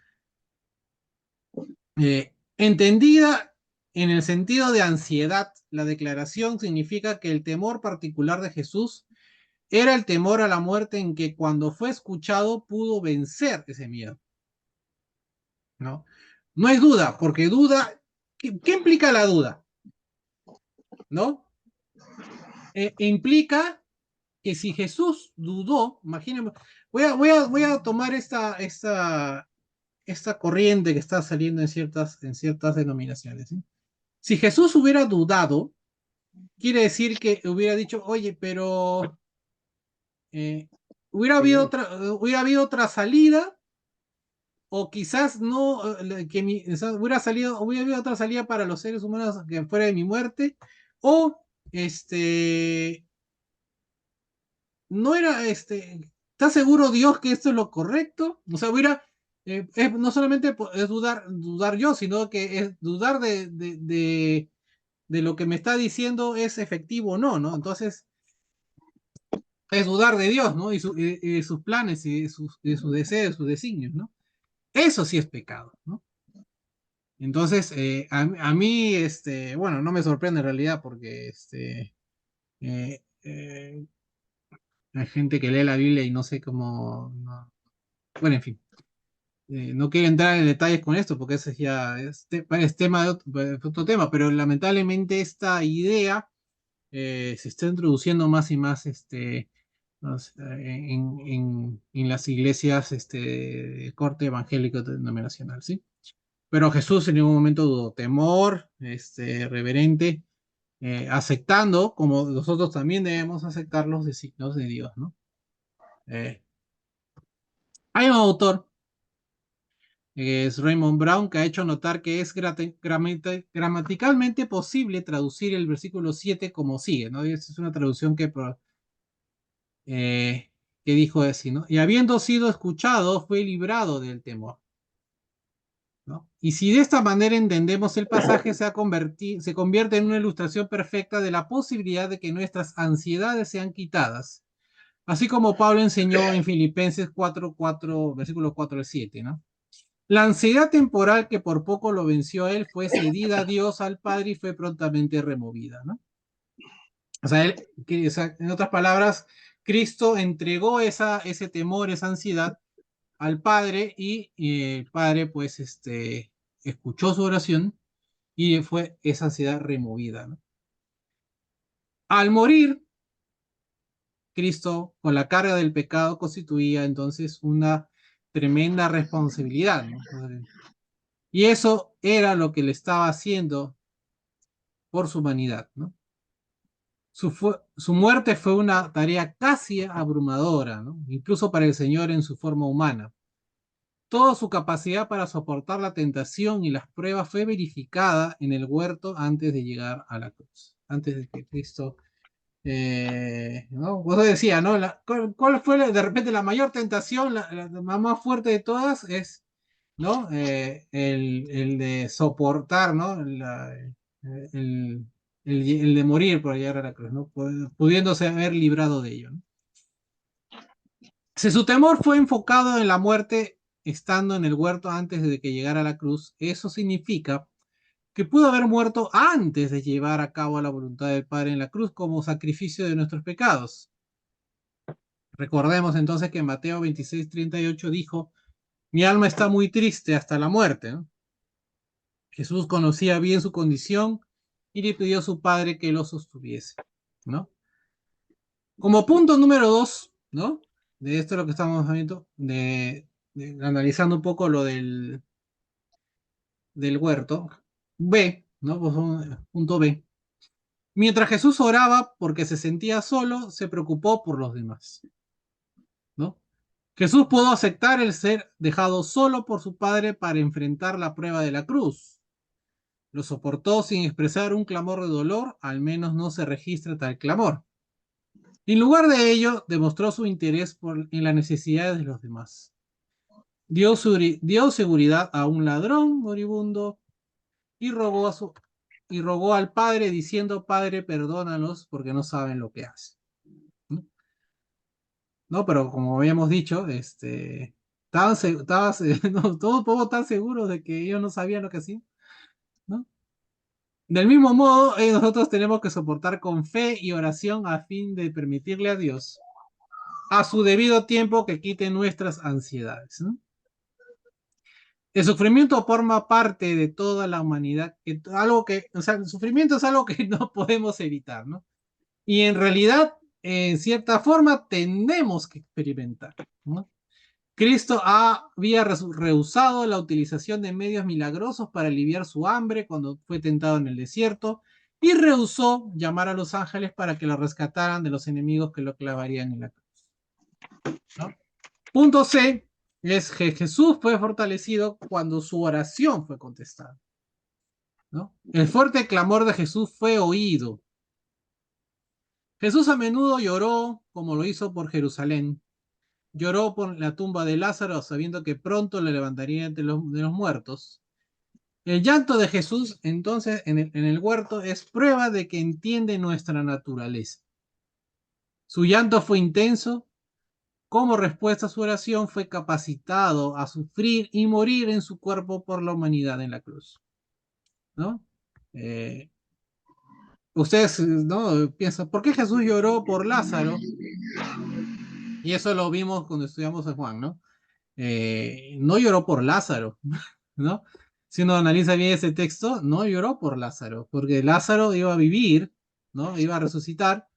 Entendida en el sentido de ansiedad, la declaración significa que el temor particular de Jesús era el temor a la muerte en que cuando fue escuchado pudo vencer ese miedo, ¿no? No hay duda, porque duda, ¿qué implica la duda? ¿No? Implica que si Jesús dudó, imagínense, voy a tomar esta corriente que está saliendo en ciertas denominaciones, ¿sí? Si Jesús hubiera dudado, quiere decir que hubiera dicho, oye, pero hubiera habido otra salida, o quizás no, hubiera habido otra salida para los seres humanos que fuera de mi muerte, o no era, ¿está seguro Dios que esto es lo correcto? O sea, no solamente es dudar yo, sino que es dudar de lo que me está diciendo es efectivo o no, ¿no? Entonces, es dudar de Dios, ¿no? Y sus planes y sus deseos, sus designios, ¿no? Eso sí es pecado, ¿no? Entonces, a mí, bueno, no me sorprende en realidad porque, eh, eh, hay gente que lee la Biblia y no sé cómo, bueno, en fin, no quiero entrar en detalles con esto porque ese ya es tema de otro tema, pero lamentablemente esta idea se está introduciendo más y más en las iglesias de corte evangélico denominacional, ¿sí? Pero Jesús en ningún momento dudó, temor, reverente, aceptando, como nosotros también debemos aceptar los designios de Dios, ¿no? Eh, Hay un autor, es Raymond Brown, que ha hecho notar que es gramaticalmente posible traducir el versículo 7 como sigue, ¿no? Y esta es una traducción eh, que dijo así, ¿no? Y habiendo sido escuchado, fue librado del temor, ¿no? Y si de esta manera entendemos el pasaje, se convierte en una ilustración perfecta de la posibilidad de que nuestras ansiedades sean quitadas, así como Pablo enseñó en Filipenses 4:4, versículo 4 al 7, ¿no? La ansiedad temporal que por poco lo venció a él fue cedida a Dios, al Padre, y fue prontamente removida, ¿no? O sea, en otras palabras, Cristo entregó ese temor, esa ansiedad al Padre y el Padre, pues, escuchó su oración y fue esa ansiedad removida, ¿no? Al morir, Cristo, con la carga del pecado, constituía entonces una tremenda responsabilidad, ¿no? Y eso era lo que le estaba haciendo por su humanidad, ¿no? Su muerte fue una tarea casi abrumadora, ¿no? Incluso para el Señor en su forma humana. Toda su capacidad para soportar la tentación y las pruebas fue verificada en el huerto antes de llegar a la cruz, antes de que Cristo, ¿no? Vos decía, ¿no? ¿Cuál fue de repente la mayor tentación, la más fuerte de todas es, ¿no? El de soportar, ¿no? El, el de morir por llegar a la cruz, ¿no? Pudiéndose haber librado de ello, ¿no? Si su temor fue enfocado en la muerte estando en el huerto antes de que llegara a la cruz, eso significa que pudo haber muerto antes de llevar a cabo la voluntad del Padre en la cruz como sacrificio de nuestros pecados. Recordemos entonces que Mateo 26:38 dijo, mi alma está muy triste hasta la muerte, ¿no? Jesús conocía bien su condición y le pidió a su Padre que lo sostuviese, ¿no? Como punto número 2, ¿no? De esto es lo que estamos viendo, analizando un poco lo del huerto. B, ¿no? Pues punto B. Mientras Jesús oraba porque se sentía solo, se preocupó por los demás, ¿no? Jesús pudo aceptar el ser dejado solo por su Padre para enfrentar la prueba de la cruz. Lo soportó sin expresar un clamor de dolor, al menos no se registra tal clamor. En lugar de ello, demostró su interés en las necesidades de los demás. Dio seguridad a un ladrón moribundo y rogó al Padre diciendo, Padre, perdónalos porque no saben lo que hacen. ¿No? No, pero como habíamos dicho, no, todos podemos estar seguros de que ellos no sabían lo que hacían, ¿no? Del mismo modo, nosotros tenemos que soportar con fe y oración a fin de permitirle a Dios, a su debido tiempo, que quite nuestras ansiedades, ¿no? El sufrimiento forma parte de toda la humanidad, o sea, el sufrimiento es algo que no podemos evitar, ¿no? Y en realidad, en cierta forma, tenemos que experimentar, ¿no? Cristo había rehusado la utilización de medios milagrosos para aliviar su hambre cuando fue tentado en el desierto y rehusó llamar a los ángeles para que lo rescataran de los enemigos que lo clavarían en la cruz, ¿no? Punto C es que Jesús fue fortalecido cuando su oración fue contestada, ¿no? El fuerte clamor de Jesús fue oído. Jesús a menudo lloró, como lo hizo por Jerusalén. Lloró por la tumba de Lázaro, sabiendo que pronto le levantaría de los muertos. El llanto de Jesús, entonces, en el huerto, es prueba de que entiende nuestra naturaleza. Su llanto fue intenso. Como respuesta a su oración, fue capacitado a sufrir y morir en su cuerpo por la humanidad en la cruz, ¿no? Ustedes, ¿no? Piensan, ¿por qué Jesús lloró por Lázaro? Y eso lo vimos cuando estudiamos a Juan, ¿no? No lloró por Lázaro, ¿no? Si uno analiza bien ese texto, no lloró por Lázaro, porque Lázaro iba a vivir, ¿no? Iba a resucitar,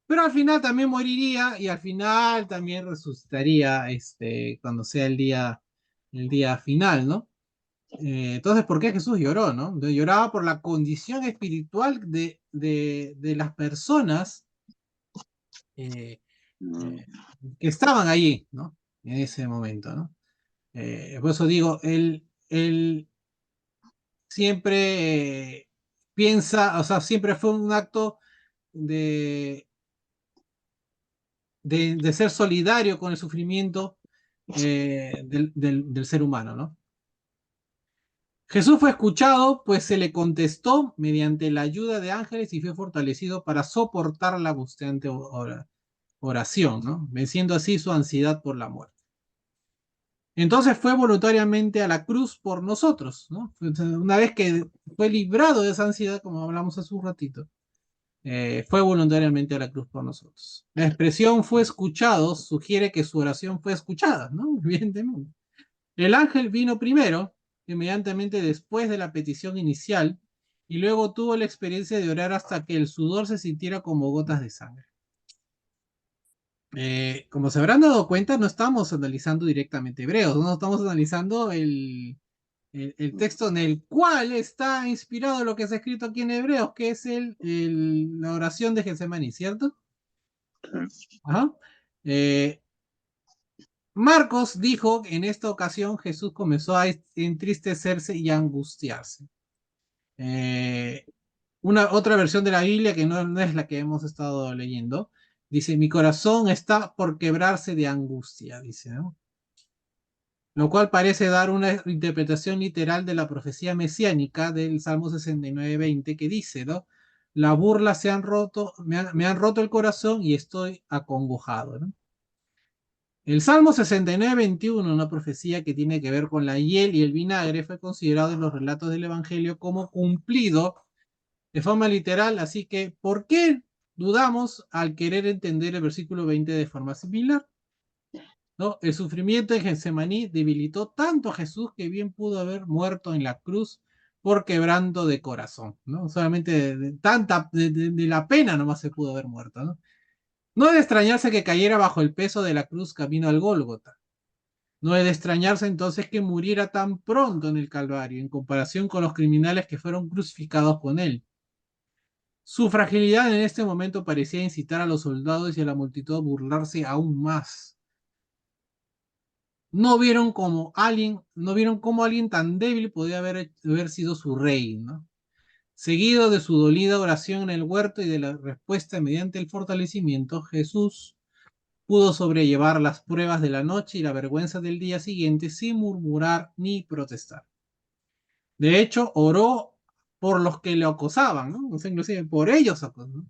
pero al final también moriría y al final también resucitaría cuando sea el día final, ¿no? Entonces, ¿por qué Jesús lloró, no? Lloraba por la condición espiritual de las personas eh, que estaban allí, ¿no? En ese momento, ¿no? Por eso digo, él siempre piensa, o sea, siempre fue un acto de, de ser solidario con el sufrimiento del ser humano, ¿no? Jesús fue escuchado, pues se le contestó mediante la ayuda de ángeles y fue fortalecido para soportar la angustiante oración, ¿no? Venciendo así su ansiedad por la muerte. Entonces fue voluntariamente a la cruz por nosotros, ¿no? Una vez que fue librado de esa ansiedad, como hablamos hace un ratito, fue voluntariamente a la cruz por nosotros. La expresión fue escuchado sugiere que su oración fue escuchada, ¿no? Evidentemente. El ángel vino primero, inmediatamente después de la petición inicial, y luego tuvo la experiencia de orar hasta que el sudor se sintiera como gotas de sangre. Como se habrán dado cuenta, no estamos analizando directamente Hebreos, no estamos analizando el texto en el cual está inspirado lo que se ha escrito aquí en Hebreos, que es la oración de Getsemaní, ¿cierto? Ajá. Marcos dijo que en esta ocasión Jesús comenzó a entristecerse y a angustiarse. Otra versión de la Biblia, que no es la que hemos estado leyendo, dice, mi corazón está por quebrarse de angustia, dice, ¿no? Lo cual parece dar una interpretación literal de la profecía mesiánica del Salmo 69:20, que dice, ¿no? La burla se han roto, me han roto el corazón y estoy acongojado, ¿no? El Salmo 69:21, una profecía que tiene que ver con la hiel y el vinagre, fue considerado en los relatos del Evangelio como cumplido de forma literal, así que ¿por qué dudamos al querer entender el versículo 20 de forma similar? ¿No? El sufrimiento en Getsemaní debilitó tanto a Jesús que bien pudo haber muerto en la cruz por quebranto de corazón, ¿no? Solamente de la pena nomás se pudo haber muerto, ¿no? No es de extrañarse que cayera bajo el peso de la cruz camino al Gólgota. No es de extrañarse entonces que muriera tan pronto en el Calvario, en comparación con los criminales que fueron crucificados con él. Su fragilidad en este momento parecía incitar a los soldados y a la multitud a burlarse aún más. No vieron cómo alguien tan débil podía haber sido su rey, ¿no? Seguido de su dolida oración en el huerto y de la respuesta mediante el fortalecimiento, Jesús pudo sobrellevar las pruebas de la noche y la vergüenza del día siguiente sin murmurar ni protestar. De hecho, oró por los que le acosaban, ¿no? O sea, inclusive por ellos, ¿no?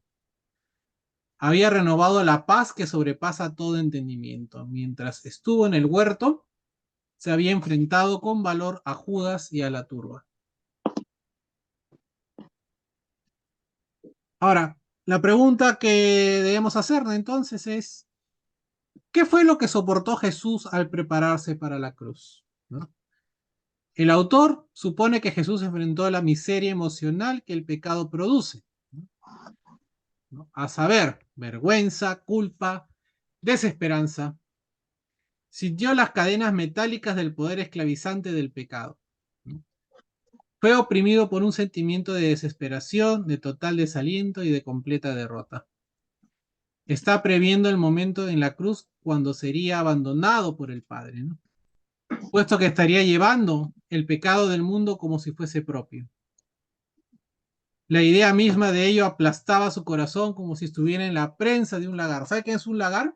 Había renovado la paz que sobrepasa todo entendimiento. Mientras estuvo en el huerto, se había enfrentado con valor a Judas y a la turba. Ahora, la pregunta que debemos hacernos entonces es, ¿qué fue lo que soportó Jesús al prepararse para la cruz? ¿No? El autor supone que Jesús enfrentó la miseria emocional que el pecado produce, ¿no? A saber, vergüenza, culpa, desesperanza. Sintió las cadenas metálicas del poder esclavizante del pecado, ¿no? Fue oprimido por un sentimiento de desesperación, de total desaliento y de completa derrota. Está previendo el momento en la cruz cuando sería abandonado por el Padre, ¿no? Puesto que estaría llevando el pecado del mundo como si fuese propio. La idea misma de ello aplastaba su corazón como si estuviera en la prensa de un lagar. ¿Sabe qué es un lagar?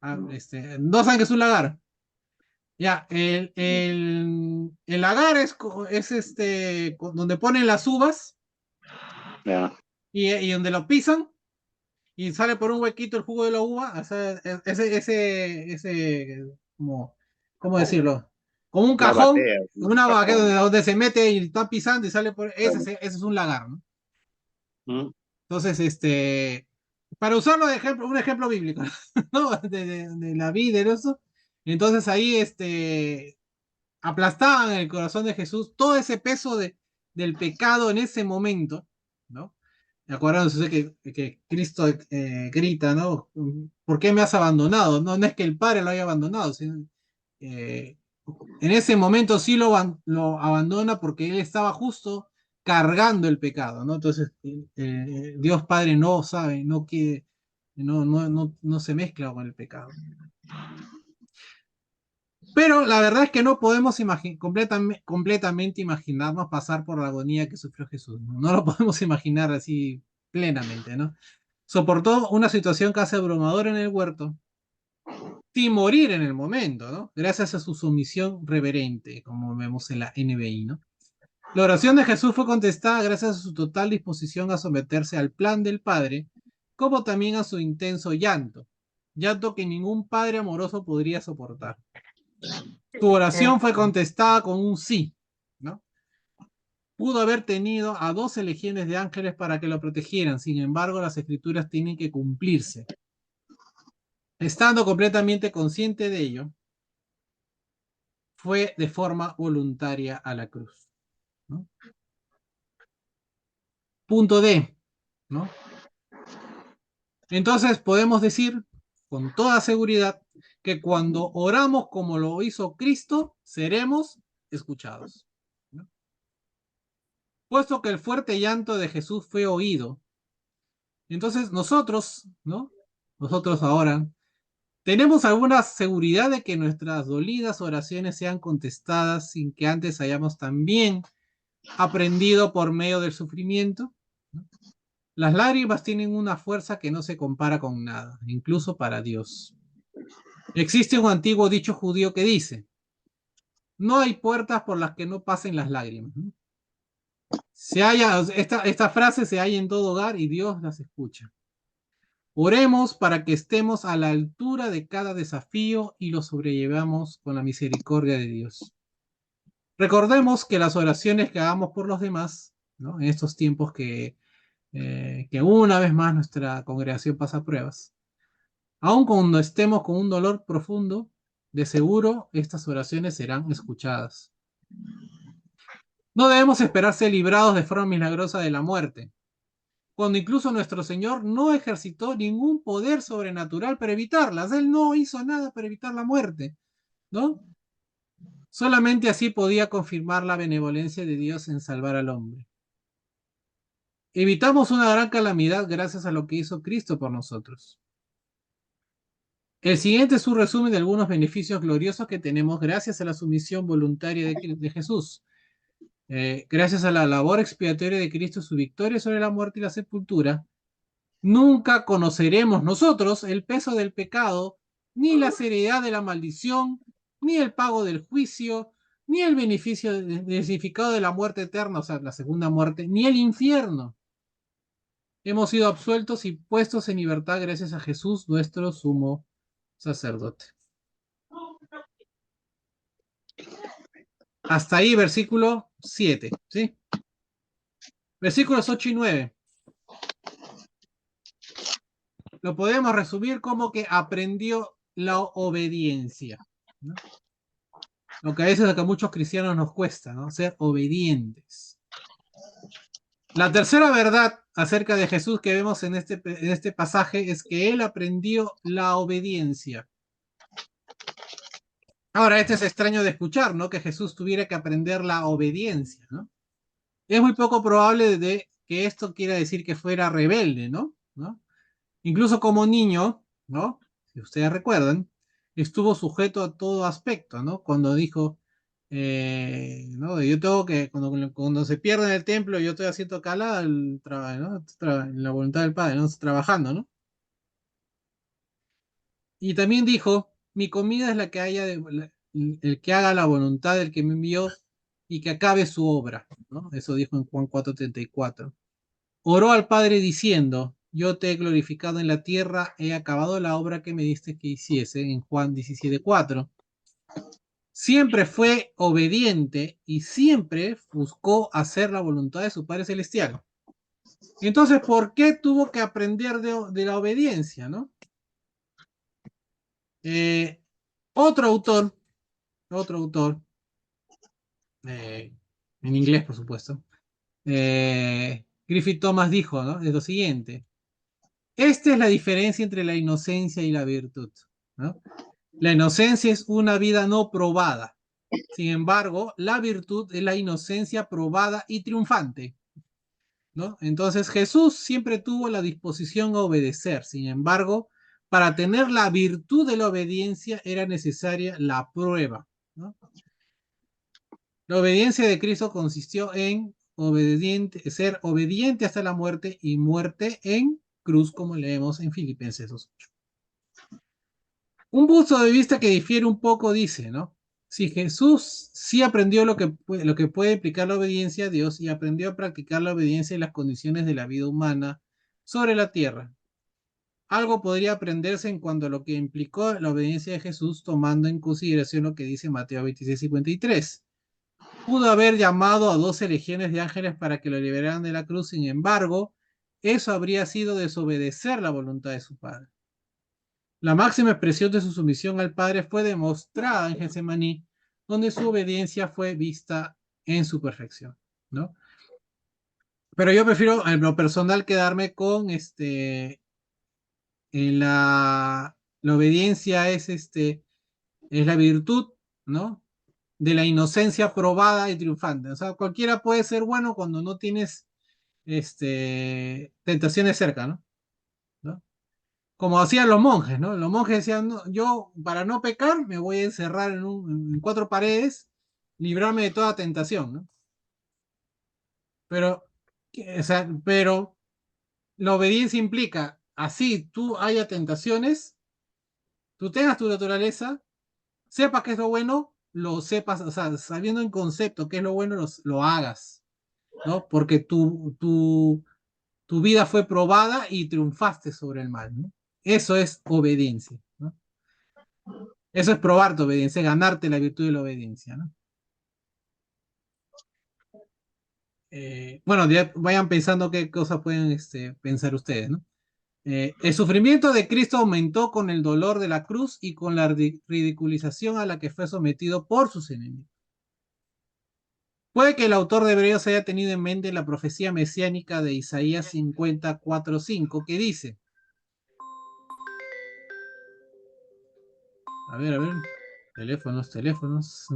¿No saben qué es un lagar? Ya, el lagar es donde ponen las uvas Ya. y donde lo pisan y sale por un huequito el jugo de la uva. O sea, ¿cómo decirlo? Como un La cajón, batea, un una vaqueta cajón. donde se mete y está pisando y sale por. Ese es un lagar, ¿no? ¿Mm? Entonces, para usarlo de ejemplo, un ejemplo bíblico, ¿no? De la vida y eso. Entonces ahí, aplastaban en el corazón de Jesús todo ese peso del pecado en ese momento, ¿no? Acordándose que Cristo grita, ¿no? ¿Por qué me has abandonado? No, no es que el Padre lo haya abandonado, sino, en ese momento sí lo abandona porque él estaba justo cargando el pecado, ¿no? Entonces, Dios Padre no sabe, no quiere, no se mezcla con el pecado. Pero la verdad es que no podemos completamente imaginarnos pasar por la agonía que sufrió Jesús. No lo podemos imaginar así plenamente, ¿no? Soportó una situación casi abrumadora en el huerto, sin morir en el momento, ¿no? Gracias a su sumisión reverente, como vemos en la NBI, ¿no? La oración de Jesús fue contestada gracias a su total disposición a someterse al plan del Padre, como también a su intenso llanto, llanto que ningún padre amoroso podría soportar. Su oración fue contestada con un sí, ¿no? Pudo haber tenido a 12 legiones de ángeles para que lo protegieran, sin embargo, las escrituras tienen que cumplirse. Estando completamente consciente de ello, fue de forma voluntaria a la cruz, ¿no? Punto D, ¿no? Entonces podemos decir con toda seguridad que cuando oramos como lo hizo Cristo, seremos escuchados, ¿no? Puesto que el fuerte llanto de Jesús fue oído, entonces nosotros, ¿no? Nosotros ahora tenemos alguna seguridad de que nuestras dolidas oraciones sean contestadas sin que antes hayamos también aprendido por medio del sufrimiento, ¿no? Las lágrimas tienen una fuerza que no se compara con nada, incluso para Dios. Existe un antiguo dicho judío que dice, no hay puertas por las que no pasen las lágrimas, ¿no? Esta frase se halla en todo hogar y Dios las escucha. Oremos para que estemos a la altura de cada desafío y lo sobrellevamos con la misericordia de Dios. Recordemos que las oraciones que hagamos por los demás, ¿no? En estos tiempos que una vez más nuestra congregación pasa pruebas, aun cuando estemos con un dolor profundo, de seguro estas oraciones serán escuchadas. No debemos esperar ser librados de forma milagrosa de la muerte, cuando incluso nuestro Señor no ejercitó ningún poder sobrenatural para evitarlas. Él no hizo nada para evitar la muerte, ¿no? Solamente así podía confirmar la benevolencia de Dios en salvar al hombre. Evitamos una gran calamidad gracias a lo que hizo Cristo por nosotros. El siguiente es un resumen de algunos beneficios gloriosos que tenemos gracias a la sumisión voluntaria de Jesús. Gracias a la labor expiatoria de Cristo, su victoria sobre la muerte y la sepultura, nunca conoceremos nosotros el peso del pecado, ni la seriedad de la maldición, ni el pago del juicio, ni el beneficio, el significado de la muerte eterna, o sea, la segunda muerte, ni el infierno. Hemos sido absueltos y puestos en libertad gracias a Jesús, nuestro sumo sacerdote. Hasta ahí, versículo 7, ¿sí? Versículos 8 y 9. Lo podemos resumir como que aprendió la obediencia, ¿no? Lo que a veces a muchos cristianos nos cuesta, ¿no? Ser obedientes. La tercera verdad acerca de Jesús que vemos en este pasaje es que él aprendió la obediencia. Ahora, este es extraño de escuchar, ¿no? Que Jesús tuviera que aprender la obediencia, ¿no? Es muy poco probable de que esto quiera decir que fuera rebelde, ¿no? Incluso como niño, ¿no? Si ustedes recuerdan, estuvo sujeto a todo aspecto, ¿no? Cuando dijo, ¿no? Yo tengo que, cuando se pierde en el templo, yo estoy haciendo acá ¿no? La voluntad del Padre, ¿no? Trabajando, ¿no? Y también dijo, mi comida es la que haya el que haga la voluntad del que me envió y que acabe su obra, ¿no? Eso dijo en Juan 4:34. Oró al Padre diciendo, yo te he glorificado en la tierra, he acabado la obra que me diste que hiciese, en Juan 17:4. Siempre fue obediente y siempre buscó hacer la voluntad de su Padre Celestial. Entonces, ¿por qué tuvo que aprender de la obediencia, no? Otro autor, en inglés, por supuesto, Griffith Thomas dijo, ¿no? Es lo siguiente. Esta es la diferencia entre la inocencia y la virtud, ¿no? La inocencia es una vida no probada. Sin embargo, la virtud es la inocencia probada y triunfante, ¿no? Entonces Jesús siempre tuvo la disposición a obedecer. Sin embargo, para tener la virtud de la obediencia era necesaria la prueba, ¿no? La obediencia de Cristo consistió en ser obediente hasta la muerte y muerte en cruz, como leemos en Filipenses 2:8. Un punto de vista que difiere un poco dice, ¿no? Si Jesús sí aprendió lo que puede implicar la obediencia a Dios y aprendió a practicar la obediencia en las condiciones de la vida humana sobre la tierra, algo podría aprenderse en cuanto a lo que implicó la obediencia de Jesús, tomando en consideración lo que dice Mateo 26:53. Pudo haber llamado a 12 legiones de ángeles para que lo liberaran de la cruz, sin embargo, eso habría sido desobedecer la voluntad de su Padre. La máxima expresión de su sumisión al Padre fue demostrada en Getsemaní, donde su obediencia fue vista en su perfección, ¿no? Pero yo prefiero, en lo personal, quedarme con en la obediencia es la virtud, ¿no? De la inocencia probada y triunfante. O sea, cualquiera puede ser bueno cuando no tienes tentaciones cerca, ¿no? ¿No? Como hacían los monjes, ¿no? Los monjes decían, no, yo para no pecar me voy a encerrar en 4 paredes, librarme de toda tentación, ¿no? Pero, o sea, pero la obediencia implica, así tú haya tentaciones, tú tengas tu naturaleza, sepas qué es lo bueno, lo sepas, o sea, sabiendo en concepto qué es lo bueno, lo hagas, ¿no? Porque tu vida fue probada y triunfaste sobre el mal, ¿no? Eso es obediencia, ¿no? Eso es probar tu obediencia, ganarte la virtud de la obediencia, ¿no? Bueno, ya vayan pensando qué cosas pueden pensar ustedes, ¿no? El sufrimiento de Cristo aumentó con el dolor de la cruz y con la ridiculización a la que fue sometido por sus enemigos. Puede que el autor de Hebreos haya tenido en mente la profecía mesiánica de Isaías 54:5 que dice, a ver, teléfonos.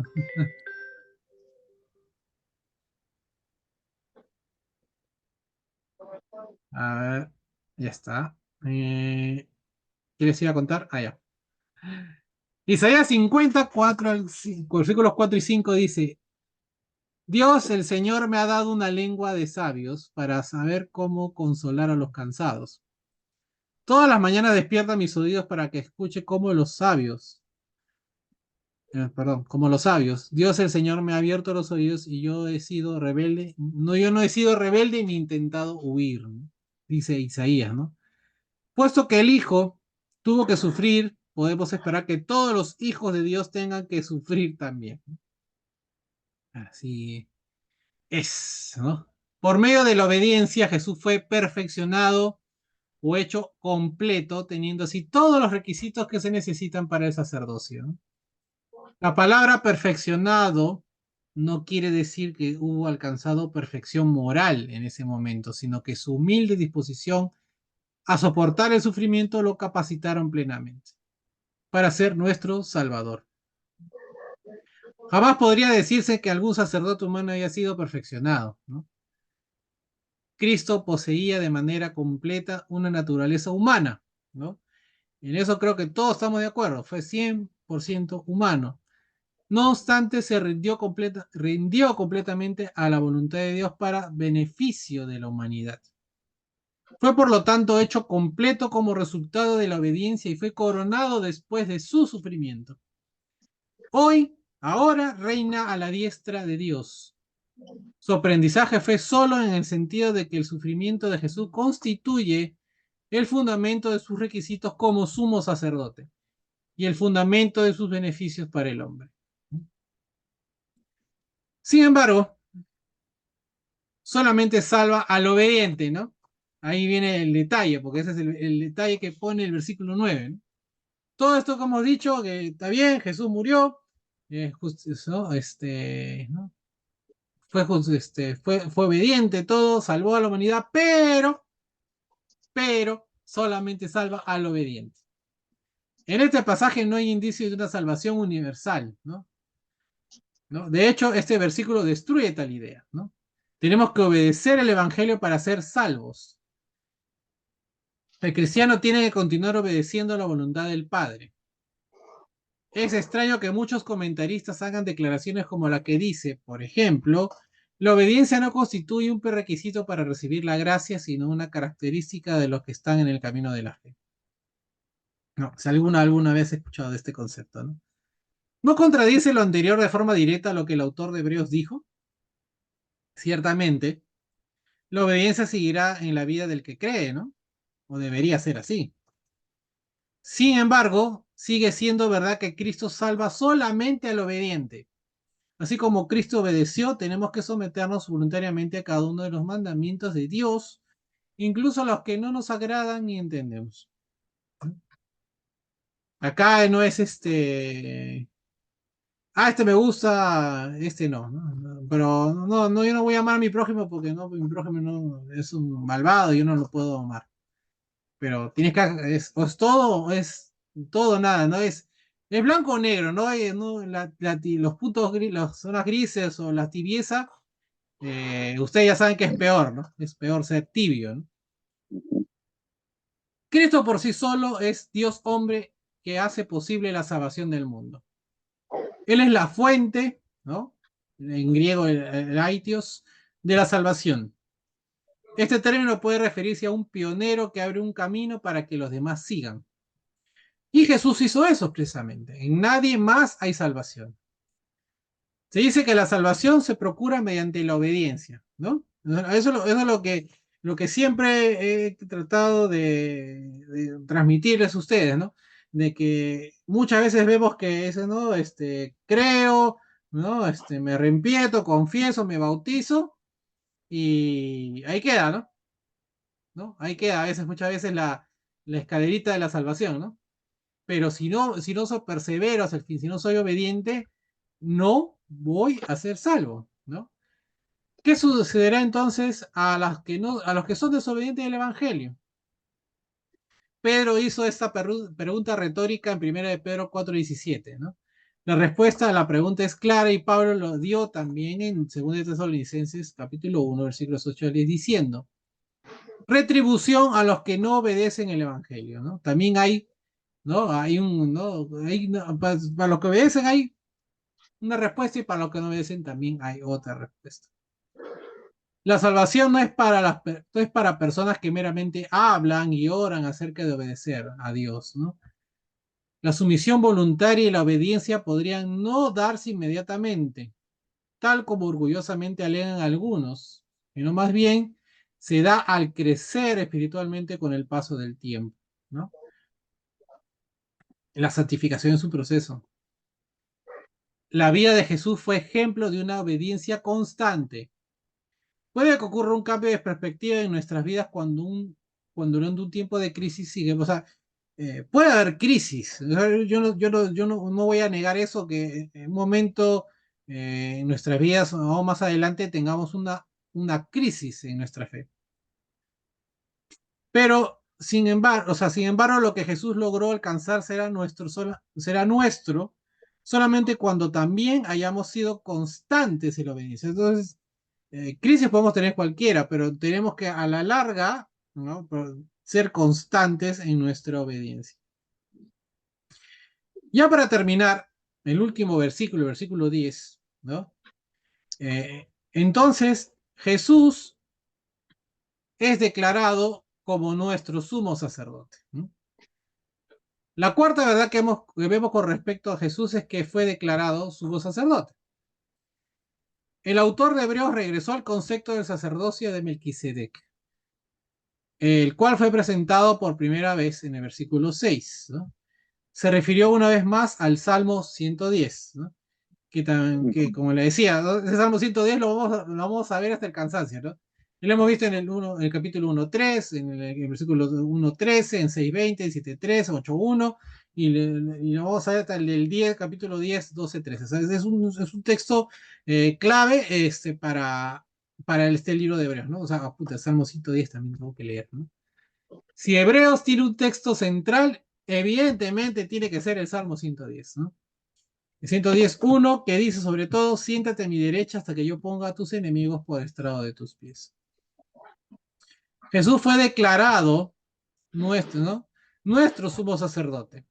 A ver, ya está. ¿Qué les iba a contar? Ah, ya. Isaías 54, versículos 4 y 5 dice, Dios el Señor me ha dado una lengua de sabios para saber cómo consolar a los cansados. Todas las mañanas despierta mis oídos para que escuche cómo los sabios perdón, como los sabios. Dios el Señor me ha abierto los oídos y yo he sido rebelde. No, yo no he sido rebelde ni intentado huir, ¿no? Dice Isaías, ¿no? Puesto que el Hijo tuvo que sufrir, podemos esperar que todos los hijos de Dios tengan que sufrir también. Así es, ¿no? Por medio de la obediencia, Jesús fue perfeccionado o hecho completo, teniendo así todos los requisitos que se necesitan para el sacerdocio, ¿no? La palabra perfeccionado no quiere decir que hubo alcanzado perfección moral en ese momento, sino que su humilde disposición a soportar el sufrimiento lo capacitaron plenamente para ser nuestro Salvador. Jamás podría decirse que algún sacerdote humano haya sido perfeccionado, ¿no? Cristo poseía de manera completa una naturaleza humana, ¿no? En eso creo que todos estamos de acuerdo, fue 100% humano. No obstante, se rindió completamente a la voluntad de Dios para beneficio de la humanidad. Fue por lo tanto hecho completo como resultado de la obediencia y fue coronado después de su sufrimiento. Hoy, ahora, reina a la diestra de Dios. Su aprendizaje fue solo en el sentido de que el sufrimiento de Jesús constituye el fundamento de sus requisitos como sumo sacerdote y el fundamento de sus beneficios para el hombre. Sin embargo, solamente salva al obediente, ¿no? Ahí viene el detalle, porque ese es el detalle que pone el versículo 9, ¿no? Todo esto que hemos dicho, que está bien, Jesús murió, ¿no? ¿no? Fue obediente, todo, salvó a la humanidad, pero solamente salva al obediente. En este pasaje no hay indicio de una salvación universal, ¿no? ¿No? De hecho, este versículo destruye tal idea, ¿no? Tenemos que obedecer el Evangelio para ser salvos. El cristiano tiene que continuar obedeciendo la voluntad del Padre. Es extraño que muchos comentaristas hagan declaraciones como la que dice, por ejemplo, la obediencia no constituye un prerequisito para recibir la gracia, sino una característica de los que están en el camino de la fe. No, si alguna vez he escuchado de este concepto, ¿no? ¿No contradice lo anterior de forma directa a lo que el autor de Hebreos dijo? Ciertamente, la obediencia seguirá en la vida del que cree, ¿no? O debería ser así. Sin embargo, sigue siendo verdad que Cristo salva solamente al obediente. Así como Cristo obedeció, tenemos que someternos voluntariamente a cada uno de los mandamientos de Dios, incluso a los que no nos agradan ni entendemos. Acá no es este me gusta, este no, ¿no? Pero no, yo no voy a amar a mi prójimo porque no, mi prójimo no es un malvado, yo no lo puedo amar. Pero tienes que, es todo, es todo nada, no es blanco o negro, no hay, no, los puntos las zonas grises o la tibieza, ustedes ya saben que es peor, ¿no? Es peor ser tibio, ¿no? Cristo por sí solo es Dios hombre que hace posible la salvación del mundo. Él es la fuente, ¿no? En griego el aitios, de la salvación. Este término puede referirse a un pionero que abre un camino para que los demás sigan. Y Jesús hizo eso precisamente. En nadie más hay salvación. Se dice que la salvación se procura mediante la obediencia, ¿no? Eso es lo que siempre he tratado de transmitirles a ustedes, ¿no? De que muchas veces vemos que eso, ¿no? Creo, ¿no? Me arrepiento, confieso, me bautizo y ahí queda, ¿no? ¿No? Ahí queda a veces, muchas veces la escalerita de la salvación, ¿no? Pero si no soy persevero hasta el fin, si no soy obediente, no voy a ser salvo, ¿no? ¿Qué sucederá entonces a los que son desobedientes del Evangelio? Pedro hizo esta pregunta retórica en 1 de Pedro 4:17, ¿no? La respuesta a la pregunta es clara y Pablo lo dio también en 2 de Tesalonicenses capítulo 1, versículos 8 al 10, diciendo, retribución a los que no obedecen el Evangelio, ¿no? También hay, ¿no? Para los que obedecen hay una respuesta y para los que no obedecen también hay otra respuesta. La salvación no es para personas que meramente hablan y oran acerca de obedecer a Dios, ¿no? La sumisión voluntaria y la obediencia podrían no darse inmediatamente, tal como orgullosamente alegan algunos, sino más bien se da al crecer espiritualmente con el paso del tiempo, ¿no? La santificación es un proceso. La vida de Jesús fue ejemplo de una obediencia constante. Puede que ocurra un cambio de perspectiva en nuestras vidas cuando durante un tiempo de crisis sigue, o sea, puede haber crisis. Yo no voy a negar eso, que en un momento en nuestras vidas o más adelante tengamos una crisis en nuestra fe. Pero, sin embargo, lo que Jesús logró alcanzar será nuestro solamente cuando también hayamos sido constantes en la obediencia. Entonces, crisis podemos tener cualquiera, pero tenemos que a la larga, ¿no?, ser constantes en nuestra obediencia. Ya para terminar, el último versículo, el versículo 10, ¿no? Entonces, Jesús es declarado como nuestro sumo sacerdote, ¿no? La cuarta verdad que vemos con respecto a Jesús es que fue declarado sumo sacerdote. El autor de Hebreos regresó al concepto del sacerdocio de Melquisedec, el cual fue presentado por primera vez en el versículo 6, ¿no? Se refirió una vez más al Salmo 110, ¿no? Que como le decía, ¿no?, ese Salmo 110 lo vamos a ver hasta el cansancio, ¿no? Y lo hemos visto en el capítulo 1.3, en el versículo 1.13, en 6.20, 7.3, 8.1, y lo vamos a ver hasta el 10, capítulo 10, 12.13. O sea, es un texto clave para este libro de Hebreos, ¿no? O sea, puta, Salmo 110 también tengo que leer, ¿no? Si Hebreos tiene un texto central, evidentemente tiene que ser el Salmo 110, ¿no? El 110.1, que dice sobre todo: siéntate a mi derecha hasta que yo ponga a tus enemigos por estrado de tus pies. Jesús fue declarado nuestro, ¿no?, nuestro sumo sacerdote.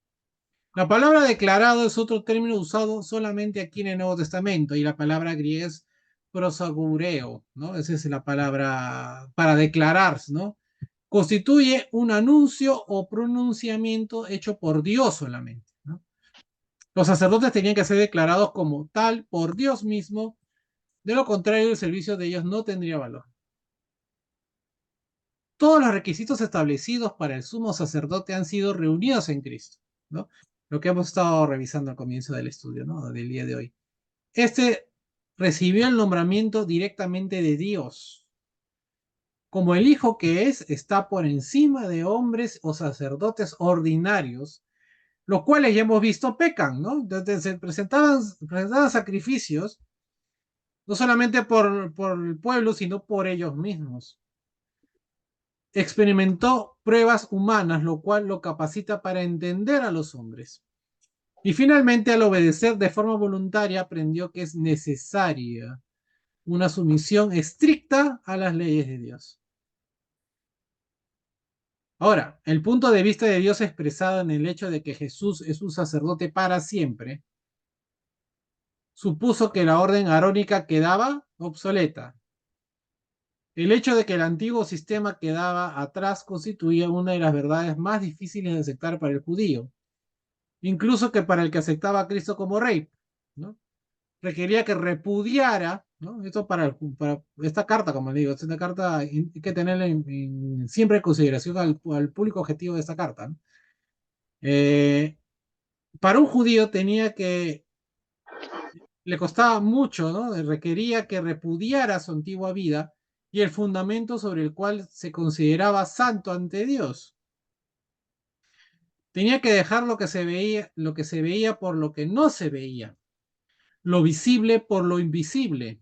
La palabra declarado es otro término usado solamente aquí en el Nuevo Testamento, y la palabra griega es prosagureo, ¿no? Esa es la palabra para declarar, ¿no? Constituye un anuncio o pronunciamiento hecho por Dios solamente, ¿no? Los sacerdotes tenían que ser declarados como tal por Dios mismo, de lo contrario el servicio de ellos no tendría valor. Todos los requisitos establecidos para el sumo sacerdote han sido reunidos en Cristo, ¿no? Lo que hemos estado revisando al comienzo del estudio, ¿no?, del día de hoy. Este recibió el nombramiento directamente de Dios. Como el Hijo que es, está por encima de hombres o sacerdotes ordinarios, los cuales ya hemos visto pecan, ¿no? Entonces se presentaban sacrificios, no solamente por el pueblo, sino por ellos mismos. Experimentó pruebas humanas, lo cual lo capacita para entender a los hombres. Y finalmente, al obedecer de forma voluntaria, aprendió que es necesaria una sumisión estricta a las leyes de Dios. Ahora, el punto de vista de Dios expresado en el hecho de que Jesús es un sacerdote para siempre, supuso que la orden arónica quedaba obsoleta. El hecho de que el antiguo sistema quedaba atrás constituía una de las verdades más difíciles de aceptar para el judío, incluso que para el que aceptaba a Cristo como rey, ¿no? Requería que repudiara, ¿no? Esto para esta carta, como le digo, esta carta hay que tenerla siempre en consideración al público objetivo de esta carta, ¿no? Para un judío le costaba mucho, ¿no? Requería que repudiara su antigua vida y el fundamento sobre el cual se consideraba santo ante Dios. Tenía que dejar lo que se veía por lo que no se veía, lo visible por lo invisible.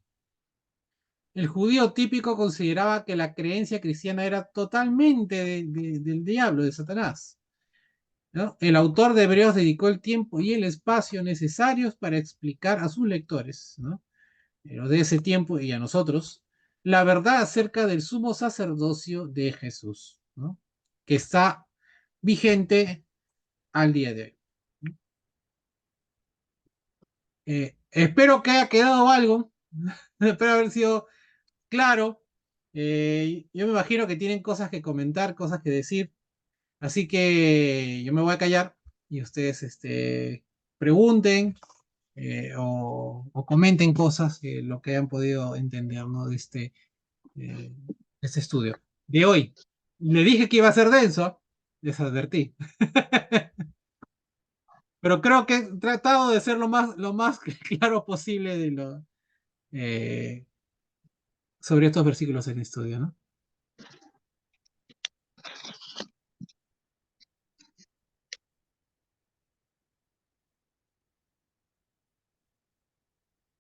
El judío típico consideraba que la creencia cristiana era totalmente del diablo, de Satanás, ¿no? El autor de Hebreos dedicó el tiempo y el espacio necesarios para explicar a sus lectores, ¿no?, de ese tiempo y a nosotros, la verdad acerca del sumo sacerdocio de Jesús, ¿no?, que está vigente al día de hoy. Espero que haya quedado algo, espero haber sido claro. Yo me imagino que tienen cosas que comentar, cosas que decir, así que yo me voy a callar y ustedes pregunten o comenten cosas, lo que hayan podido entender, ¿no? Eh, este estudio de hoy. Le dije que iba a ser denso, les advertí. Pero creo que he tratado de ser lo más claro posible eh, sobre estos versículos en estudio, ¿no?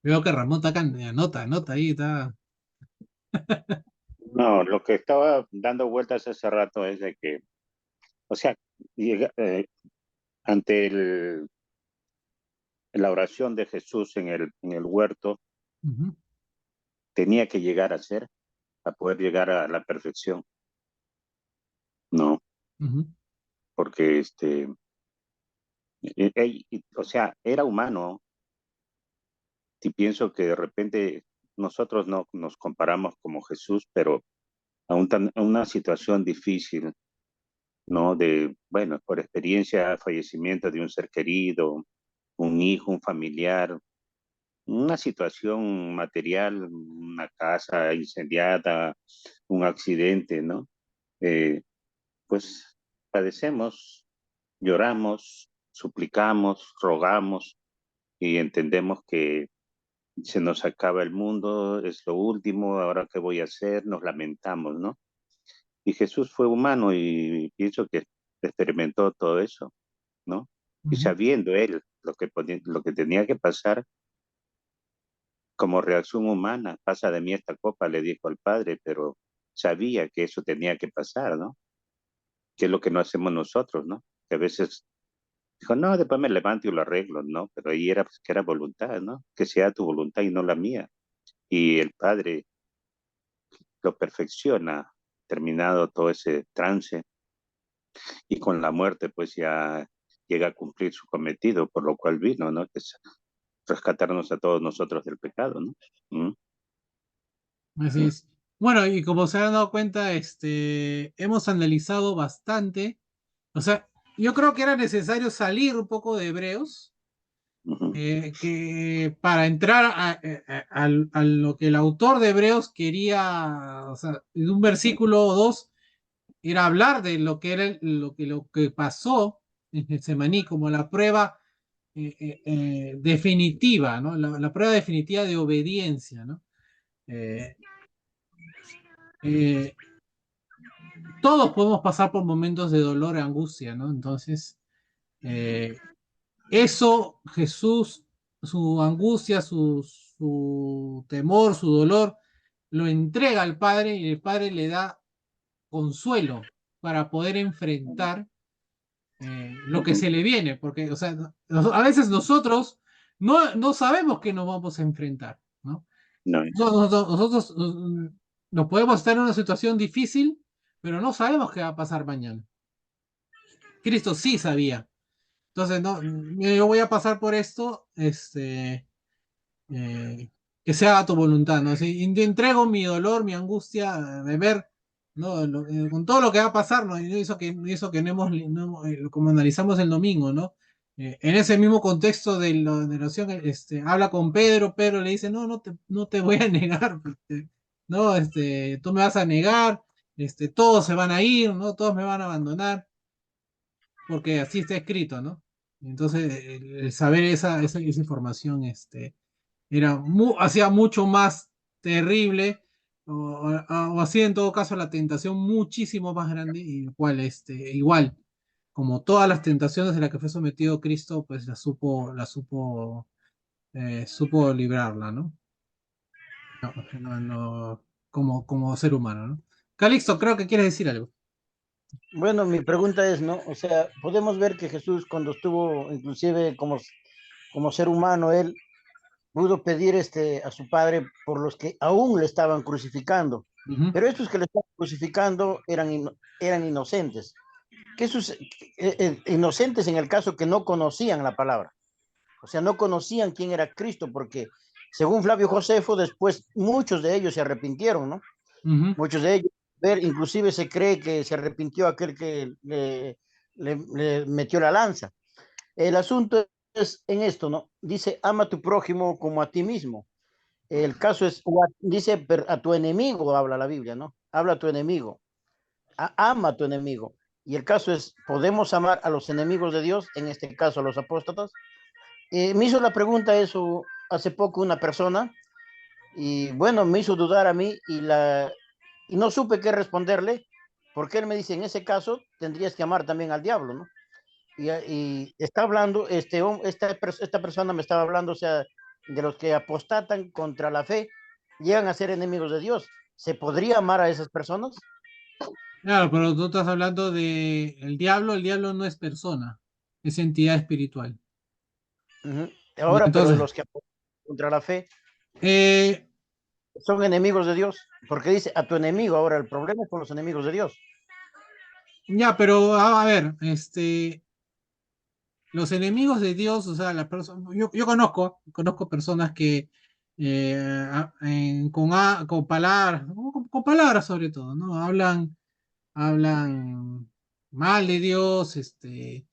Veo que Ramón está acá, anota ahí, está. No, lo que estaba dando vueltas hace rato es de que, o sea, ante la oración de Jesús en el huerto, Ujú, tenía que llegar a ser, a poder llegar a la perfección, ¿no? ujú, Porque, o sea, era humano, y pienso que de repente nosotros no nos comparamos como Jesús, pero a una situación difícil, ¿no? De, bueno, por experiencia, fallecimiento de un ser querido, un hijo, un familiar, una situación material, una casa incendiada, un accidente, ¿no? Eh, pues padecemos, lloramos, suplicamos, rogamos y entendemos que se nos acaba el mundo, es lo último, ahora qué voy a hacer, nos lamentamos, ¿no? Y Jesús fue humano y pienso que experimentó todo eso, ¿no? Y ujú. sabiendo él lo que tenía que pasar como reacción humana, pasa de mí esta copa, le dijo al Padre, pero sabía que eso tenía que pasar, ¿no? Que es lo que no hacemos nosotros, ¿no? Que a veces dijo, no, después me levanto y lo arreglo, ¿no? Pero ahí era, pues, que era voluntad, ¿no? Que sea tu voluntad y no la mía. Y el Padre lo perfecciona, terminado todo ese trance, y con la muerte pues ya llega a cumplir su cometido, por lo cual vino, ¿no? Que es rescatarnos a todos nosotros del pecado, ¿no? ¿Mm? Así es. Bueno, y como se han dado cuenta, hemos analizado bastante. O sea, yo creo que era necesario salir un poco de Hebreos, Ujú. que para entrar a lo que el autor de Hebreos quería, o sea, en un versículo o dos, era hablar de lo que era lo que pasó en Getsemaní como la prueba definitiva, ¿no? La prueba definitiva de obediencia, ¿no? Eh, eh, todos podemos pasar por momentos de dolor e angustia, ¿no? Entonces, eh, eso Jesús, su angustia, su temor, su dolor, lo entrega al Padre y el Padre le da consuelo para poder enfrentar lo que Ujú. se le viene, porque, o sea, a veces nosotros no sabemos qué nos vamos a enfrentar, ¿no? No, Nosotros nos podemos estar en una situación difícil, pero no sabemos qué va a pasar mañana. Cristo sí sabía. Entonces, no, mira, yo voy a pasar por esto, eh, que se haga tu voluntad, ¿no? Así, y te entrego mi dolor, mi angustia de ver, ¿no? Con todo lo que va a pasar, ¿no? Y eso que no hemos, como analizamos el domingo, ¿no? En ese mismo contexto de la oración, habla con Pedro, Pedro le dice, no te voy a negar, no, tú me vas a negar, todos se van a ir, ¿no? Todos me van a abandonar, porque así está escrito, ¿no? Entonces, el saber esa información, hacía mucho más terrible, o hacía en todo caso la tentación muchísimo más grande, y cual, igual, como todas las tentaciones de las que fue sometido Cristo, pues supo librarla, ¿no? Como ser humano, ¿no? Calixto, creo que quieres decir algo. Bueno, mi pregunta es, ¿no? O sea, podemos ver que Jesús cuando estuvo, inclusive como ser humano, él pudo pedir a su padre por los que aún le estaban crucificando. Ujú, Pero estos que le estaban crucificando eran inocentes. ¿Qué inocentes en el caso que no conocían la palabra? O sea, no conocían quién era Cristo, porque según Flavio Josefo, después muchos de ellos se arrepintieron, ¿no? ujú, Muchos de ellos, inclusive se cree que se arrepintió aquel que le metió la lanza. El asunto es en esto, ¿no? Dice, ama a tu prójimo como a ti mismo. El caso es, dice, a tu enemigo habla la Biblia, ¿no? Habla a tu enemigo, ama a tu enemigo. Y el caso es, ¿podemos amar a los enemigos de Dios? En este caso, a los apóstatas. Me hizo la pregunta eso hace poco una persona y bueno, me hizo dudar a mí y no supe qué responderle porque él me dice, en ese caso tendrías que amar también al diablo, ¿no? Y está hablando, esta persona me estaba hablando, o sea, de los que apostatan contra la fe, llegan a ser enemigos de Dios. ¿Se podría amar a esas personas? Claro, pero tú estás hablando de el diablo no es persona, es entidad espiritual. Ahora, pero Entonces, los que apostan contra la fe eh, son enemigos de Dios, porque dice a tu enemigo. Ahora, el problema es con los enemigos de Dios. ya, pero a ver, los enemigos de Dios, o sea, yo conozco personas que con palabras sobre todo, ¿no? Hablan mal de Dios, eh,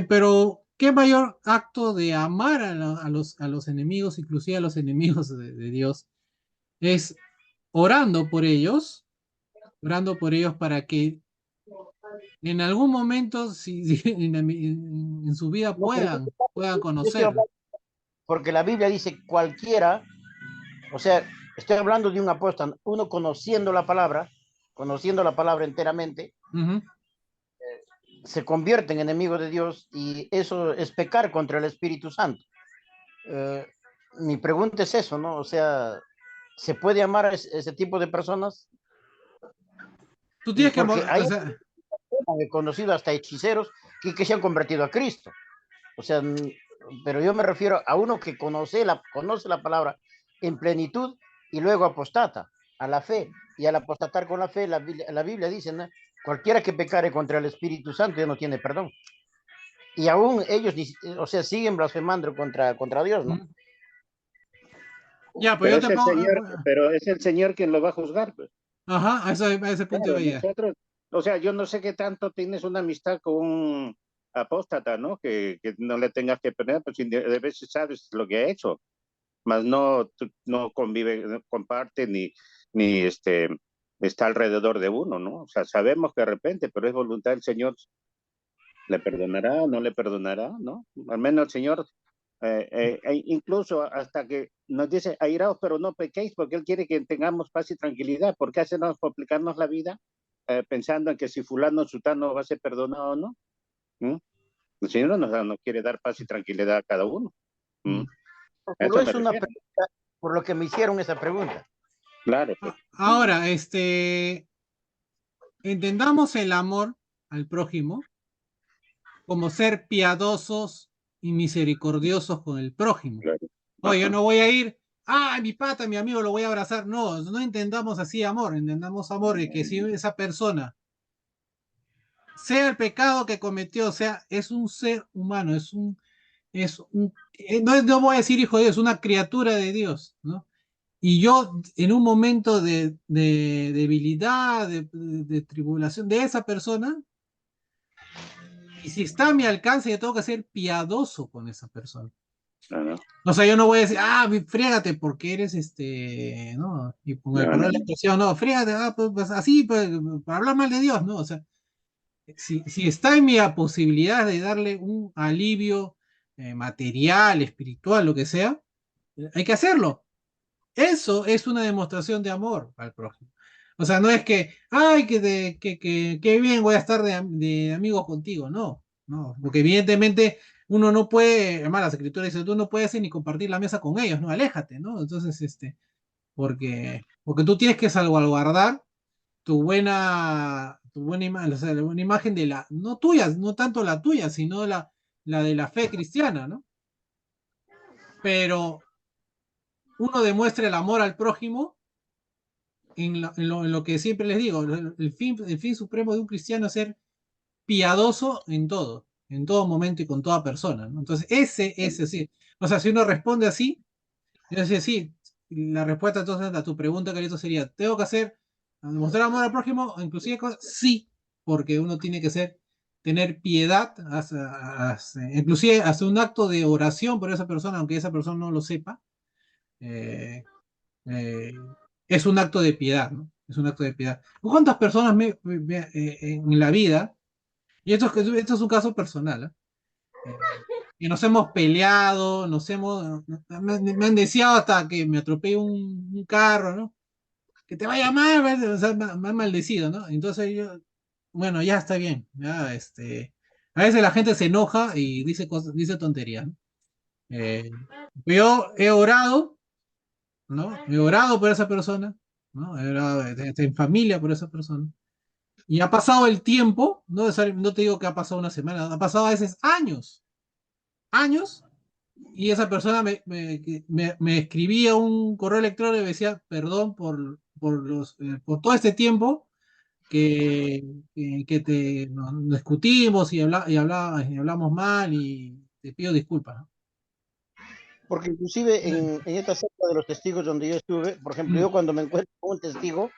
pero qué mayor acto de amar a los enemigos, inclusive a los enemigos de Dios, es orando por ellos para que en algún momento, si en su vida No, pero puedan yo estoy conocer. hablando porque la Biblia dice cualquiera, o sea, estoy hablando de un apóstol, uno conociendo la palabra enteramente, Ujú. se convierte en enemigo de Dios y eso es pecar contra el Espíritu Santo. Eh, Mi pregunta es eso, ¿no? O sea, ¿se puede amar a ese tipo de personas? Tú Y tienes que, porque hay o sea, he conocido hasta hechiceros que se han convertido a Cristo. O sea, pero yo me refiero a uno que conoce la palabra en plenitud y luego apostata a la fe. Y al apostatar con la fe, la Biblia dice, ¿no? Cualquiera que pecare contra el Espíritu Santo ya no tiene perdón. Y aún ellos, o sea, siguen blasfemando contra Dios, ¿no? ujú. Ya, pues yo te pongo, Pero es el Señor quien lo va a juzgar, pues. ajá, a ese punto Claro, iba a llegar. nosotros, o sea, yo no sé qué tanto tienes una amistad con un apóstata, ¿no? Que no le tengas que perder, pues si de veces sabes lo que ha hecho, más no, no convive, no comparte ni está alrededor de uno, ¿no? O sea, sabemos que de repente, pero es voluntad del Señor, le perdonará o no le perdonará, ¿no? Al menos el Señor, incluso hasta que nos dice, airaos, pero no pequéis, porque Él quiere que tengamos paz y tranquilidad. ¿Por qué hacernos complicarnos la vida pensando en que si fulano o sutano va a ser perdonado o no? ¿Mm? El Señor nos quiere dar paz y tranquilidad a cada uno. ¿Mm? A Solo eso me es una refiero. pregunta por lo que me hicieron esa pregunta. Claro, pues. Ahora, entendamos el amor al prójimo como ser piadosos y misericordiosos con el prójimo. Claro. Oye, yo Ajá. no voy a ir, mi pata, mi amigo, lo voy a abrazar. No, no entendamos así amor, entendamos amor de que si esa persona, sea el pecado que cometió, o sea, es un ser humano, no voy a decir hijo de Dios, es una criatura de Dios, ¿no? Y yo, en un momento de debilidad, de tribulación de esa persona, y si está a mi alcance, yo tengo que ser piadoso con esa persona. No, no, O sea, yo no voy a decir, frígate porque eres ¿no? Y con el no, perdón no, de la expresión, no, frígate, pues así, pues, para hablar mal de Dios, ¿no? O sea, si está en mi posibilidad de darle un alivio material, espiritual, lo que sea, hay que hacerlo. Eso es una demostración de amor al prójimo. O sea, no es que, ay, que bien voy a estar de amigos contigo. No, no, porque evidentemente uno no puede, además las escrituras dicen, tú no puedes ni compartir la mesa con ellos, no, aléjate, ¿no? Entonces, porque tú tienes que salvaguardar tu buena imagen, o sea, la buena imagen de no tuya, no tanto la tuya, sino la de la fe cristiana, ¿no? Pero uno demuestra el amor al prójimo en lo que siempre les digo, el fin supremo de un cristiano es ser piadoso en todo momento y con toda persona, ¿no? Entonces, ese sí. O sea, si uno responde así, es decir, sí, la respuesta entonces a tu pregunta, Carito, sería, ¿tengo que hacer, demostrar amor al prójimo, inclusive cosas? Sí, porque uno tiene que ser tener piedad, inclusive hacer un acto de oración por esa persona, aunque esa persona no lo sepa, eh, es un acto de piedad, ¿no? Es un acto de piedad. ¿Cuántas personas en la vida, y esto es un caso personal, y nos hemos peleado, me han deseado hasta que me atropelle un carro, ¿no? Que te vaya mal, o sea, me han maldecido, ¿no? Entonces yo, bueno, ya está bien, ya, a veces la gente se enoja y dice cosas, dice tonterías, ¿no? Yo he orado, ¿no? He orado por esa persona, ¿no? He orado en familia por esa persona. Y ha pasado el tiempo, no te digo que ha pasado una semana, ha pasado a veces años, años, y esa persona me escribía un correo electrónico y me decía, perdón por todo este tiempo nos discutimos y hablamos mal y te pido disculpas, ¿no? Porque inclusive en esta secta de los testigos donde yo estuve, por ejemplo, yo cuando me encuentro con un testigo,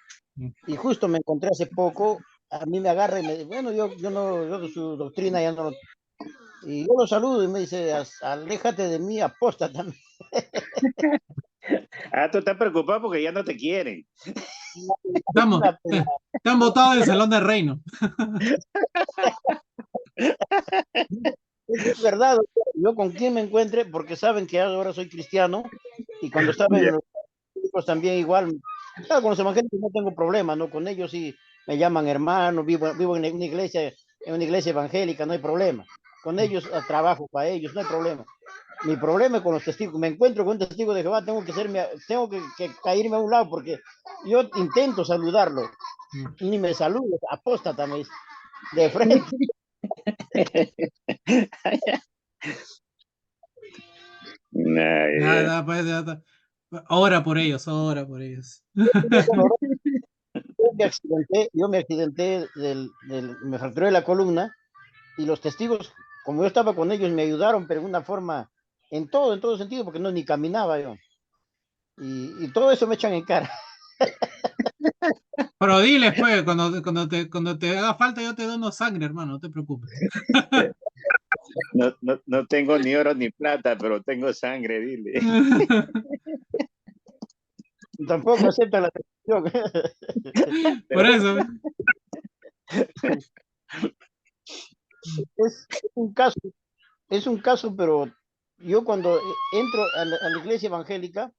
y justo me encontré hace poco, a mí me agarra y me dice, bueno, yo de su doctrina ya no, y yo lo saludo y me dice, aléjate de mí, apóstata. Ah, tú estás preocupado porque ya no te quieren. Te han votado del Salón del Reino. Es verdad, yo con quien me encuentre, porque saben que ahora soy cristiano, y cuando estaba en los evangélicos también igual, claro, con los evangélicos no tengo problema, ¿no? Con ellos sí me llaman hermano, vivo en una iglesia evangélica, no hay problema. Con ellos trabajo para ellos, no hay problema. Mi problema es con los testigos. Me encuentro con un testigo de Jehová, tengo que caerme a un lado porque yo intento saludarlo y ni me saluda, apóstata, me dice, de frente. Nada, pues, ora por ellos, ora por ellos. Yo me accidenté, me fracturé la columna y los testigos, como yo estaba con ellos, me ayudaron, pero en una forma, en todo sentido, porque no ni caminaba yo. Y todo eso me echan en cara. Pero diles, pues, cuando te haga falta, yo te dono sangre, hermano, no te preocupes. No tengo ni oro ni plata, pero tengo sangre, dile. Tampoco acepta la tradición. Por eso. Es un caso, pero yo cuando entro a la iglesia evangélica,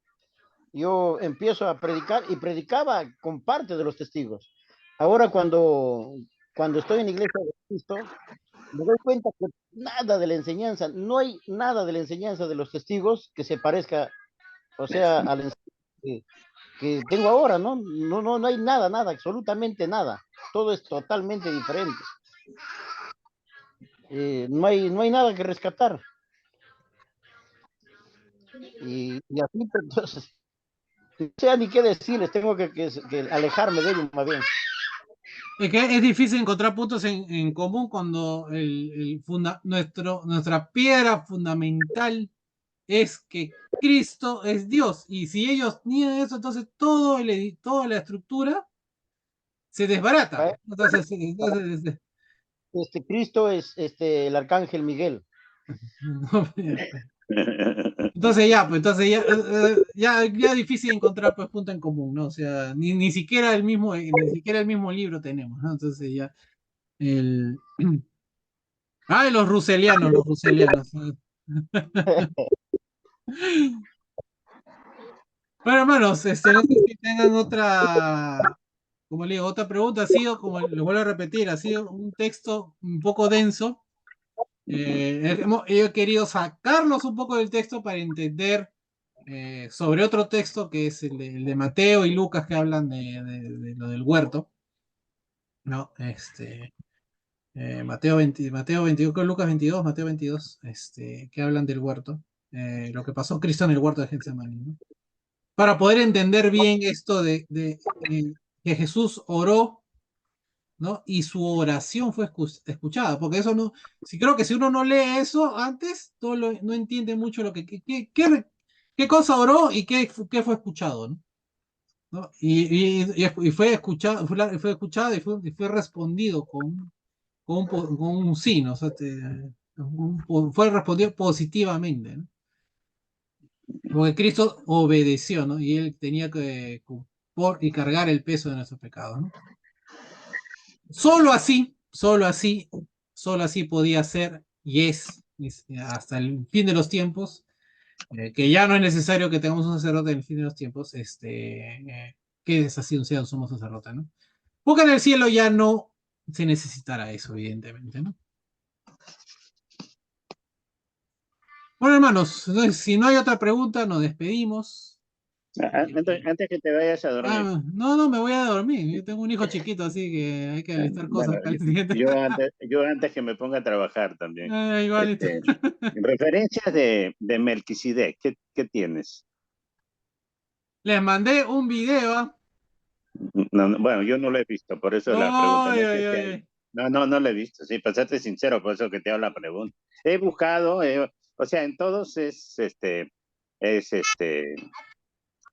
yo empiezo a predicar y predicaba con parte de los testigos. Ahora cuando estoy en la iglesia de Cristo, me doy cuenta que nada de la enseñanza, no hay nada de la enseñanza de los testigos que se parezca, o sea, a la enseñanza que tengo ahora, ¿no? No hay nada, absolutamente nada. Todo es totalmente diferente. No hay nada que rescatar. Y así, entonces, no sé ni qué decirles, tengo que alejarme de ellos más bien. Es que es difícil encontrar puntos en común cuando nuestra piedra fundamental es que Cristo es Dios. Y si ellos niegan eso, entonces toda la estructura se desbarata. Entonces, Cristo es el arcángel Miguel. Entonces ya difícil encontrar pues punto en común, ¿no? O sea, ni siquiera el mismo libro tenemos, ¿no? Entonces ya el ay, los ruselianos. Bueno, hermanos, no sé si tengan otra, como le digo, otra pregunta. Ha sido, como le vuelvo a repetir, ha sido un texto un poco denso. He querido sacarlos un poco del texto para entender sobre otro texto que es el de Mateo y Lucas que hablan de lo del huerto, ¿no? Mateo 22, Lucas 22, Mateo 22, que hablan del huerto, lo que pasó Cristo en el huerto de Getsemaní, ¿no? Para poder entender bien esto de que Jesús oró, ¿no? Y su oración fue escuchada, porque eso no, creo que si uno no lee eso antes, no entiende mucho qué cosa oró y qué fue escuchado, ¿no? Y fue escuchado, fue escuchado y fue respondido con un sí, ¿no? O sea, fue respondido positivamente, ¿no? Porque Cristo obedeció, ¿no? Y él tenía que y cargar el peso de nuestros pecados, ¿no? Solo así, solo así, solo así podía ser y es hasta el fin de los tiempos, que ya no es necesario que tengamos un sacerdote en el fin de los tiempos, que es así un sea un sumo sacerdote, ¿no? Porque en el cielo ya no se necesitará eso, evidentemente, ¿no? Bueno, hermanos, entonces, si no hay otra pregunta, nos despedimos. Antes que te vayas a dormir. No, no, me voy a dormir. Yo tengo un hijo chiquito, así que hay que alistar Bueno, cosas para el siguiente. yo antes que me ponga a trabajar también. Igualito. Referencias de Melquisedec, ¿qué tienes? Les mandé un video. Bueno, yo no lo he visto, por eso la pregunta. Ay, No ay, sé si ay, hay. ay. No lo he visto, sí, para serte sincero, por eso que te hago la pregunta. He buscado, o sea, en todos es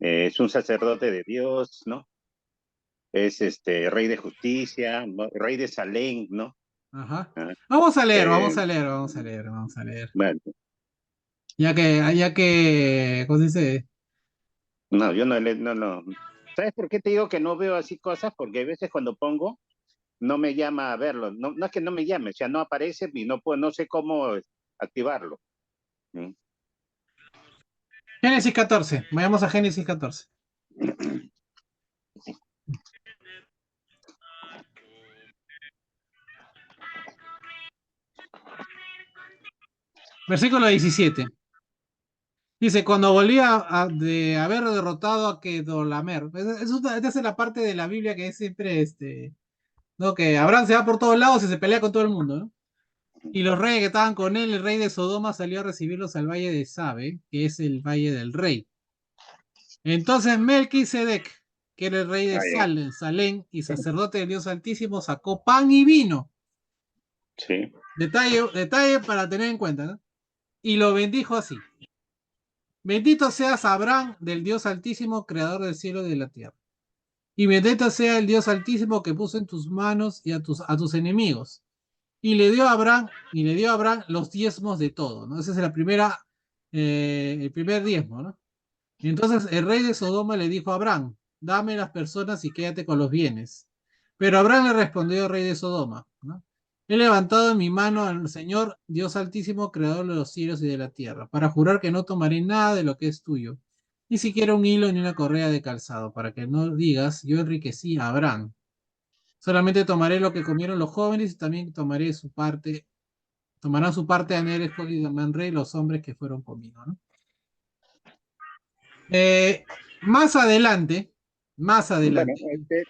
es un sacerdote de Dios, ¿no? Es rey de justicia, ¿no? Rey de Salem, ¿no? Ajá. Ah, Vamos a leer, eh, vamos a leer, vamos a leer, vamos a leer. bueno, ¿Cómo se dice? no, yo no. ¿Sabes por qué te digo que no veo así cosas? Porque a veces cuando pongo, no me llama a verlo. No, no es que no me llame, o sea, no aparece y no sé cómo activarlo. ¿Mm? Génesis 14. Vayamos a Génesis 14. Versículo 17. Dice, cuando volvía de haber derrotado a Kedorlaomer. Esta es la parte de la Biblia que es siempre ¿no? Que Abraham se va por todos lados y se pelea con todo el mundo, ¿no? Y los reyes que estaban con él, el rey de Sodoma salió a recibirlos al valle de Sabe, que es el valle del rey. Entonces Melquisedec, que era el rey de Ah, ya. Salem y sacerdote del Dios Altísimo, sacó pan y vino. Sí. Detalle para tener en cuenta, ¿no? Y lo bendijo así. Bendito seas Abraham del Dios Altísimo, creador del cielo y de la tierra. Y bendito sea el Dios Altísimo que puso en tus manos y a tus enemigos. Y le dio a Abraham los diezmos de todo, ¿no? Ese es el primer diezmo, ¿no? Y entonces el rey de Sodoma le dijo a Abraham, dame las personas y quédate con los bienes. Pero Abraham le respondió al rey de Sodoma, ¿no? He levantado en mi mano al Señor, Dios Altísimo, creador de los cielos y de la tierra, para jurar que no tomaré nada de lo que es tuyo, ni siquiera un hilo ni una correa de calzado, para que no digas, yo enriquecí a Abraham. Solamente tomaré lo que comieron los jóvenes y también tomarán su parte Aner, escogido y Manrey, los hombres que fueron conmigo, ¿no? Más adelante, más Bueno, adelante,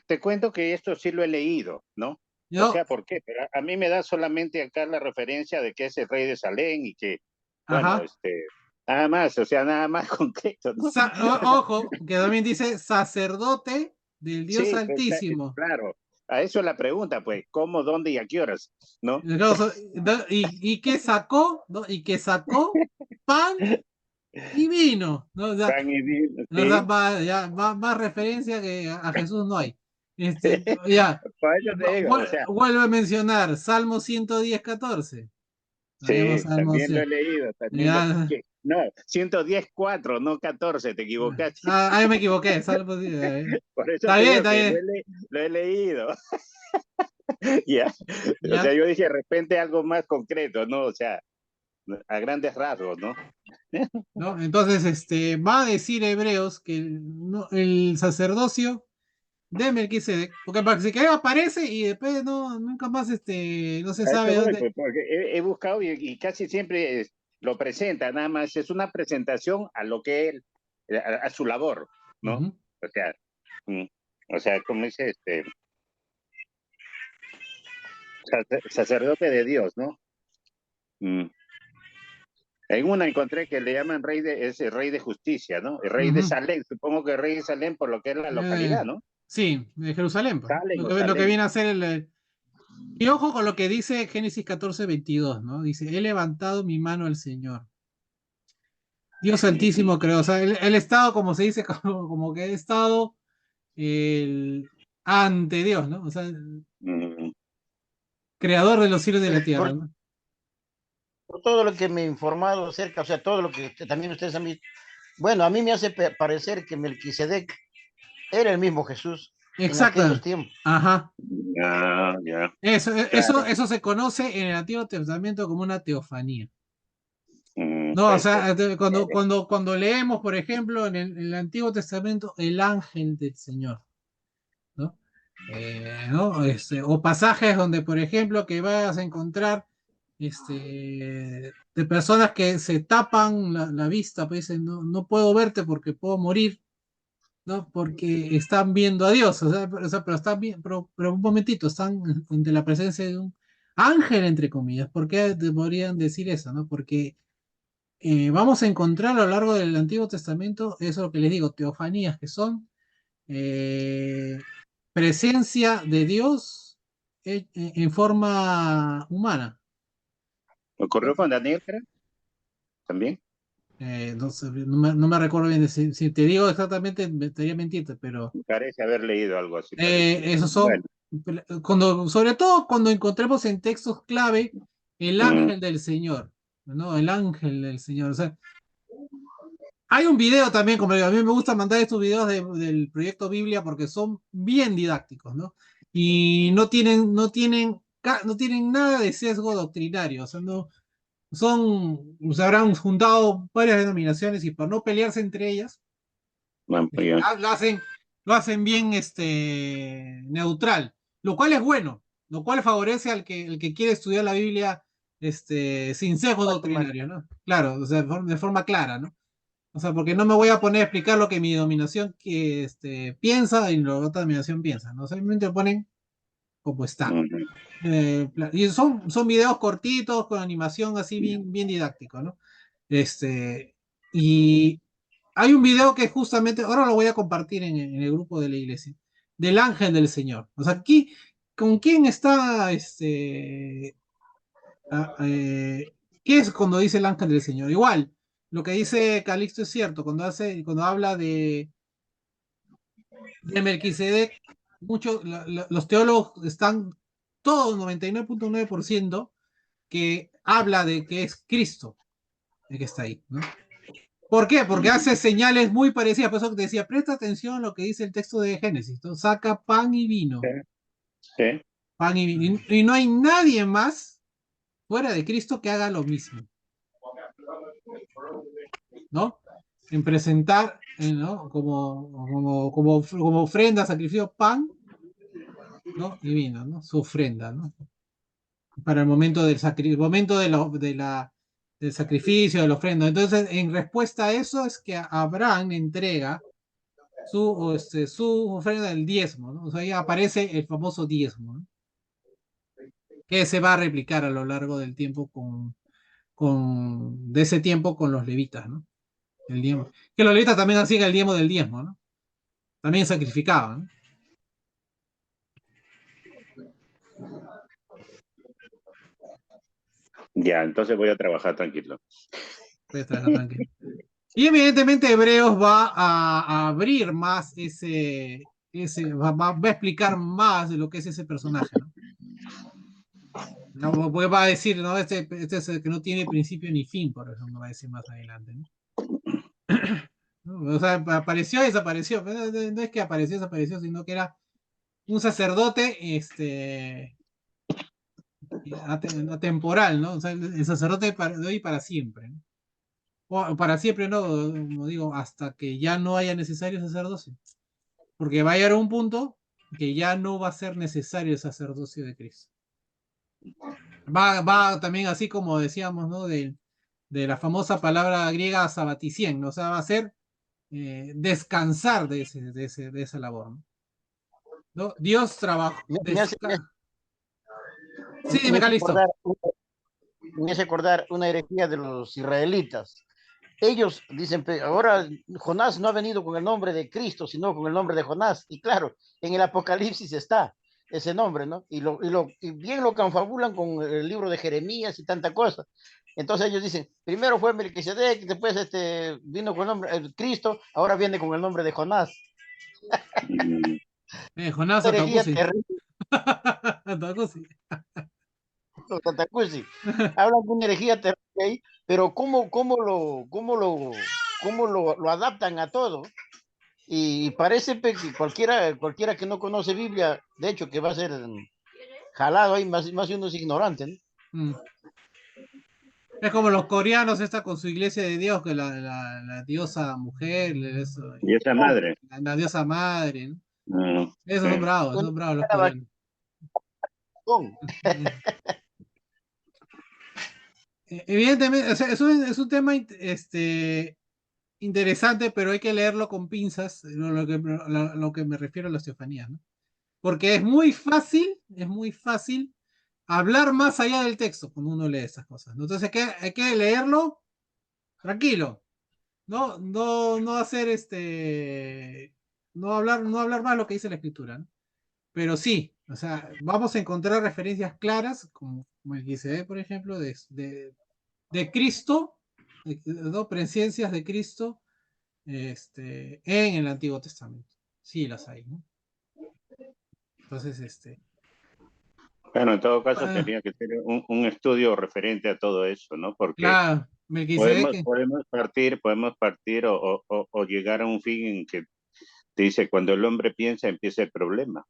te cuento que esto sí lo he leído, ¿no? O yo, sea, ¿por qué? Pero a mí me da solamente acá la referencia de que es el rey de Salem y que, bueno, ajá, nada más, o sea, nada más concreto, ¿no? ojo, que también dice sacerdote del Dios Sí, pues, Altísimo. claro. A eso es la pregunta, pues, ¿cómo, dónde y a qué horas? ¿No? Y que sacó, ¿no? Y que sacó pan y vino, ¿no? O sea, Pan y vino, no, o sea, sí. más referencia que a Jesús no hay. Ya, Por eso te digo, o sea, vuelve a mencionar Salmo 110:14. Vayamos sí, a Salmo también lo 100. he leído, también lo... Ya, No, 110:4, no 14, te equivocaste. ahí me equivoqué. Salmo, Por eso está te bien, digo está que bien. lo he leído. Ya. O sea, Ya, yo dije de repente algo más concreto, ¿no? O sea, a grandes rasgos, ¿no? ¿no? Entonces, va a decir Hebreos que el sacerdocio de Melquisedec, porque Melquisedec aparece y después nunca más no se A sabe eso voy, dónde. pues, porque he buscado y casi siempre lo presenta, nada más es una presentación a lo que él, a su labor, ¿no? Ujú. O sea, mm, como dice sacerdote de Dios, ¿no? Mm. En una encontré que le llaman es el rey de justicia, ¿no? El rey de Ujú. Salem, supongo que el rey de Salem por lo que es la localidad, ¿no? Sí, de Jerusalén, pues, ¿no? Salem o Lo que Salem. viene a ser y ojo con lo que dice Génesis 14:22, ¿no? Dice, he levantado mi mano al Señor. Dios Altísimo creo, o sea, el estado, como se dice, como que he estado ante Dios, ¿no? O sea, Mm. Creador de los cielos y de la tierra, Por, ¿no? por todo lo que me he informado acerca, o sea, todo lo que también ustedes han visto. Bueno, a mí me hace parecer que Melquisedec era el mismo Jesús en aquellos Exacto. tiempos. Ajá. Ya, Eso, claro. eso se conoce en el Antiguo Testamento como una teofanía. No, o sea, Perfecto. cuando leemos, por ejemplo, en el Antiguo Testamento, el ángel del Señor, ¿no? ¿No? O pasajes donde, por ejemplo, que vas a encontrar de personas que se tapan la vista, pues dicen, no, no puedo verte porque puedo morir, ¿no? Porque están viendo a Dios, pero están bien, pero un momentito, están ante la presencia de un ángel, entre comillas. ¿Por qué podrían decir eso, no? Porque vamos a encontrar a lo largo del Antiguo Testamento, eso es lo que les digo, teofanías, que son presencia de Dios en forma humana. ¿Ocurrió con Daniel, creo? También. No, no me recuerdo bien, si te digo exactamente, me estaría mintiendo, pero Parece haber leído algo así parecido. esos Bueno, son, sobre todo cuando encontremos en textos clave el mm, ángel del Señor, ¿no? El ángel del Señor. O sea, hay un video también, como digo, a mí me gusta mandar estos videos del proyecto Biblia porque son bien didácticos, ¿no? Y no tienen nada de sesgo doctrinario, o sea, no, se habrán juntado varias denominaciones y por no pelearse entre ellas, bueno, pues ya. lo hacen bien neutral, lo cual es bueno, lo cual favorece el que quiere estudiar la Biblia sin sesgo doctrinario, ¿no? Claro, o sea, de forma clara, ¿no? O sea, porque no me voy a poner a explicar lo que mi dominación piensa y lo que otra dominación piensa, ¿no? Simplemente lo ponen como está. Ujú. Y son videos cortitos, con animación así bien didáctico, ¿no? Y hay un video que justamente, ahora lo voy a compartir en el grupo de la iglesia, del ángel del Señor. O sea, aquí, ¿con quién está ah, eh, ¿qué es cuando dice el ángel del Señor? Igual, lo que dice Calixto es cierto, cuando habla de Melquisedec, los teólogos están todos, 99.9%, que habla de que es Cristo el que está ahí, ¿no? ¿Por qué? Porque hace señales muy parecidas, por eso te decía, presta atención a lo que dice el texto de Génesis, ¿no? Saca pan y Sí, vino, sí. pan y vino, y no hay nadie más fuera de Cristo que haga lo mismo, ¿no? En presentar, ¿no? Como ofrenda, sacrificio, pan, ¿no? Y vino, ¿no? Su ofrenda, ¿no? Para el momento momento del sacrificio, de la ofrenda. Entonces, en respuesta a eso es que Abraham entrega su ofrenda del diezmo, ¿no? O sea, ahí aparece el famoso diezmo, ¿no? Que se va a replicar a lo largo del tiempo de ese tiempo con los levitas, ¿no? El diezmo. Que los levitas también hacían el diezmo del diezmo, ¿no? También sacrificaban, ¿no? Ya, entonces voy a trabajar tranquilo. Puedes trabajar tranquilo. Y evidentemente Hebreos va a abrir más va a explicar más de lo que es ese personaje, ¿no? No, pues va a decir, ¿no? Este es el que no tiene principio ni fin, por ejemplo, va a decir más adelante, ¿no? ¿No? O sea, apareció y desapareció. Pero no es que apareció y desapareció, sino que era un sacerdote atemporal, ¿no? O sea, el sacerdote de hoy para siempre, ¿no? O para siempre, no, como digo, hasta que ya no haya necesario sacerdocio. Porque va a llegar un punto que ya no va a ser necesario el sacerdocio de Cristo. Va también así como decíamos, ¿no? De la famosa palabra griega sabaticien, ¿no? O sea, va a ser descansar de esa labor, ¿no? ¿No? Dios trabajó. Me hace, Sí, me dime, hace Calisto. acordar, me hace acordar una herejía de los israelitas. Ellos dicen, ahora Jonás no ha venido con el nombre de Cristo, sino con el nombre de Jonás. Y claro, en el Apocalipsis está ese nombre, ¿no? Y bien lo confabulan con el libro de Jeremías y tanta cosa. Entonces ellos dicen, primero fue Melquisedec, después vino con el nombre de Cristo, ahora viene con el nombre de Jonás. Mm, Jonás Herejía Atacusi. terrible. Atacusi. Los Tatacusi hablan de una herejía terrible ahí, pero cómo lo adaptan a todo. Y parece que cualquiera que no conoce Biblia, de hecho, que va a ser jalado ahí, más de uno es ignorante, ¿no? Mm. Es como los coreanos, esta con su iglesia de Dios, que la diosa mujer, eso, Y esa Oh, madre. la diosa madre, ¿no? Esos Sí. son bravos los coreanos. Evidentemente, o sea, es un tema interesante, pero hay que leerlo con pinzas, lo que me refiero a las teofanías, ¿no? Porque es muy fácil hablar más allá del texto cuando uno lee esas cosas, ¿no? Entonces hay que leerlo tranquilo, no hacer no hablar más lo que dice la escritura, ¿no? Pero sí, o sea, vamos a encontrar referencias claras, como el Melquisedec, por ejemplo, de Cristo, ¿no? Presencias de Cristo en el Antiguo Testamento. Sí, las hay, ¿no? Entonces, Bueno, en todo caso ah, tenía que ser un estudio referente a todo eso, ¿no? Porque claro, Melquisedec, podemos partir o llegar a un fin en que te dice, cuando el hombre piensa, empieza el problema.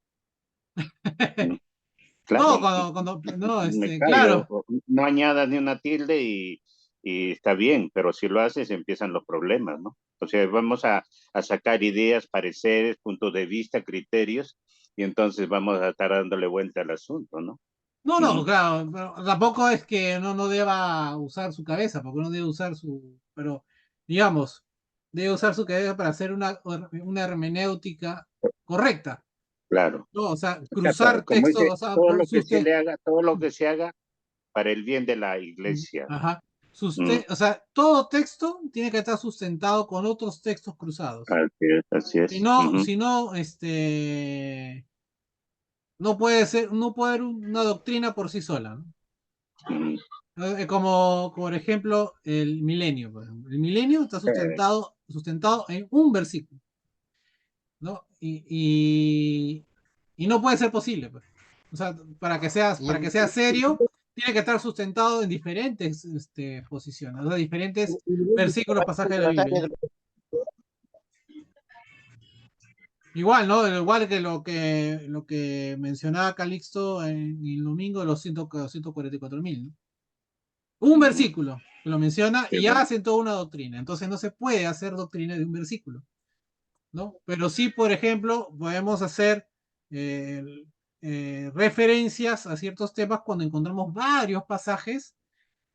no, Claro, no, me callo, claro, no añadas ni una tilde y está bien, pero si lo haces empiezan los problemas, ¿no? O sea, vamos a sacar ideas, pareceres, puntos de vista, criterios, y entonces vamos a estar dándole vuelta al asunto, ¿no? no, Mm, claro, pero tampoco es que no deba usar su cabeza, porque no debe usar pero digamos, debe usar su cabeza para hacer una hermenéutica correcta, claro. ¿no? O sea, O sea, cruzar como textos, dice, o sea, todo lo que se le haga, todo lo que se haga para el bien de la iglesia, ¿no? ajá, Mm, o sea, todo texto tiene que estar sustentado con otros textos cruzados. así es, así Si es. no, Ujú, si no, no puede ser, no puede haber una doctrina por sí sola, ¿no? ujú. Como por ejemplo el milenio. Por ejemplo. El milenio está sustentado en un versículo, ¿no? Y no puede ser posible, pues. O sea, Y para que sea serio, tiene que estar sustentado en diferentes posiciones, o sea, diferentes versículos, pasajes de la Biblia. Igual, ¿no? Igual que lo que mencionaba Calixto en el domingo de los 144.000, ¿no? Un Ujú. versículo que lo menciona Sí, y ya bueno, hacen toda una doctrina. Entonces no se puede hacer doctrina de un versículo, ¿no? Pero sí, por ejemplo, podemos hacer eh, referencias a ciertos temas cuando encontramos varios pasajes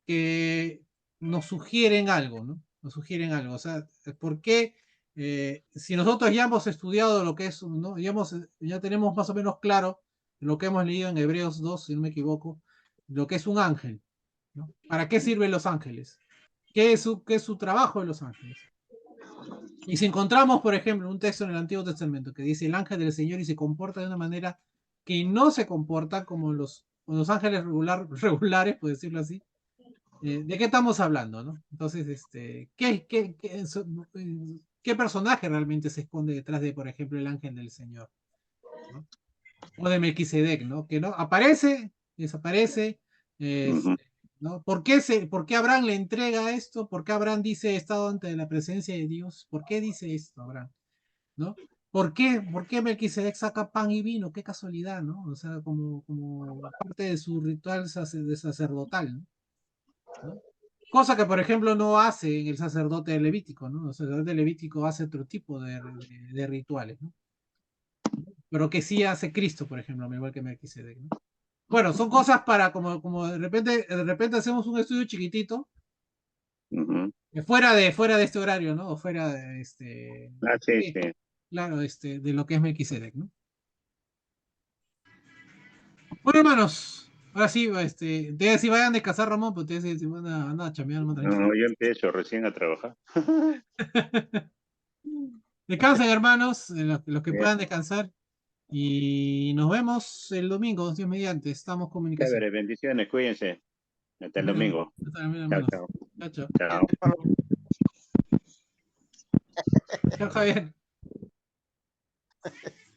que nos sugieren algo, ¿no? Nos sugieren algo. O sea, ¿por qué? Si nosotros ya hemos estudiado lo que es, ¿no? Ya tenemos más o menos claro lo que hemos leído en Hebreos 2, si no me equivoco, lo que es un ángel, ¿no? ¿Para qué sirven los ángeles? Qué es su trabajo de los ángeles? Y si encontramos, por ejemplo, un texto en el Antiguo Testamento que dice el ángel del Señor y se comporta de una manera que no se comporta como los ángeles regulares, por decirlo así, ¿de qué estamos hablando, no? Entonces, ¿qué personaje realmente se esconde detrás de, por ejemplo, el ángel del Señor, ¿no? O de Melquisedec, ¿no? Que no aparece, desaparece, ujú. ¿no? ¿Por qué Abraham le entrega esto? ¿Por qué Abraham dice he estado ante la presencia de Dios? ¿Por qué dice esto, Abraham? ¿No? Por qué Melquisedec saca pan y vino? Qué casualidad, ¿no? O sea, como parte de su ritual de sacerdotal, ¿no? ¿No? Cosa que, por ejemplo, no hace en el sacerdote levítico, ¿no? El sacerdote levítico hace otro tipo de rituales, ¿no? Pero que sí hace Cristo, por ejemplo, igual que Melquisedec, ¿no? Bueno, son cosas para, como de repente hacemos un estudio chiquitito, Ujú. fuera de este horario, ¿no? O fuera de Ah, sí, sí, sí. claro, de lo que es Melquisedec, ¿no? Bueno, hermanos, ahora sí, te voy a decir, vayan a descansar, Ramón, pero te voy a decir, anda a chambear más tranquilo. No, yo empiezo recién a trabajar. Descansen, hermanos, los que Bien, puedan descansar. Y nos vemos el domingo, Dios mediante. Estamos en comunicación. chévere, bendiciones, cuídense. Hasta el Bueno, domingo. hasta luego, Chao, hermanos. chao. Chao, chao. Chao. Chao, Javier.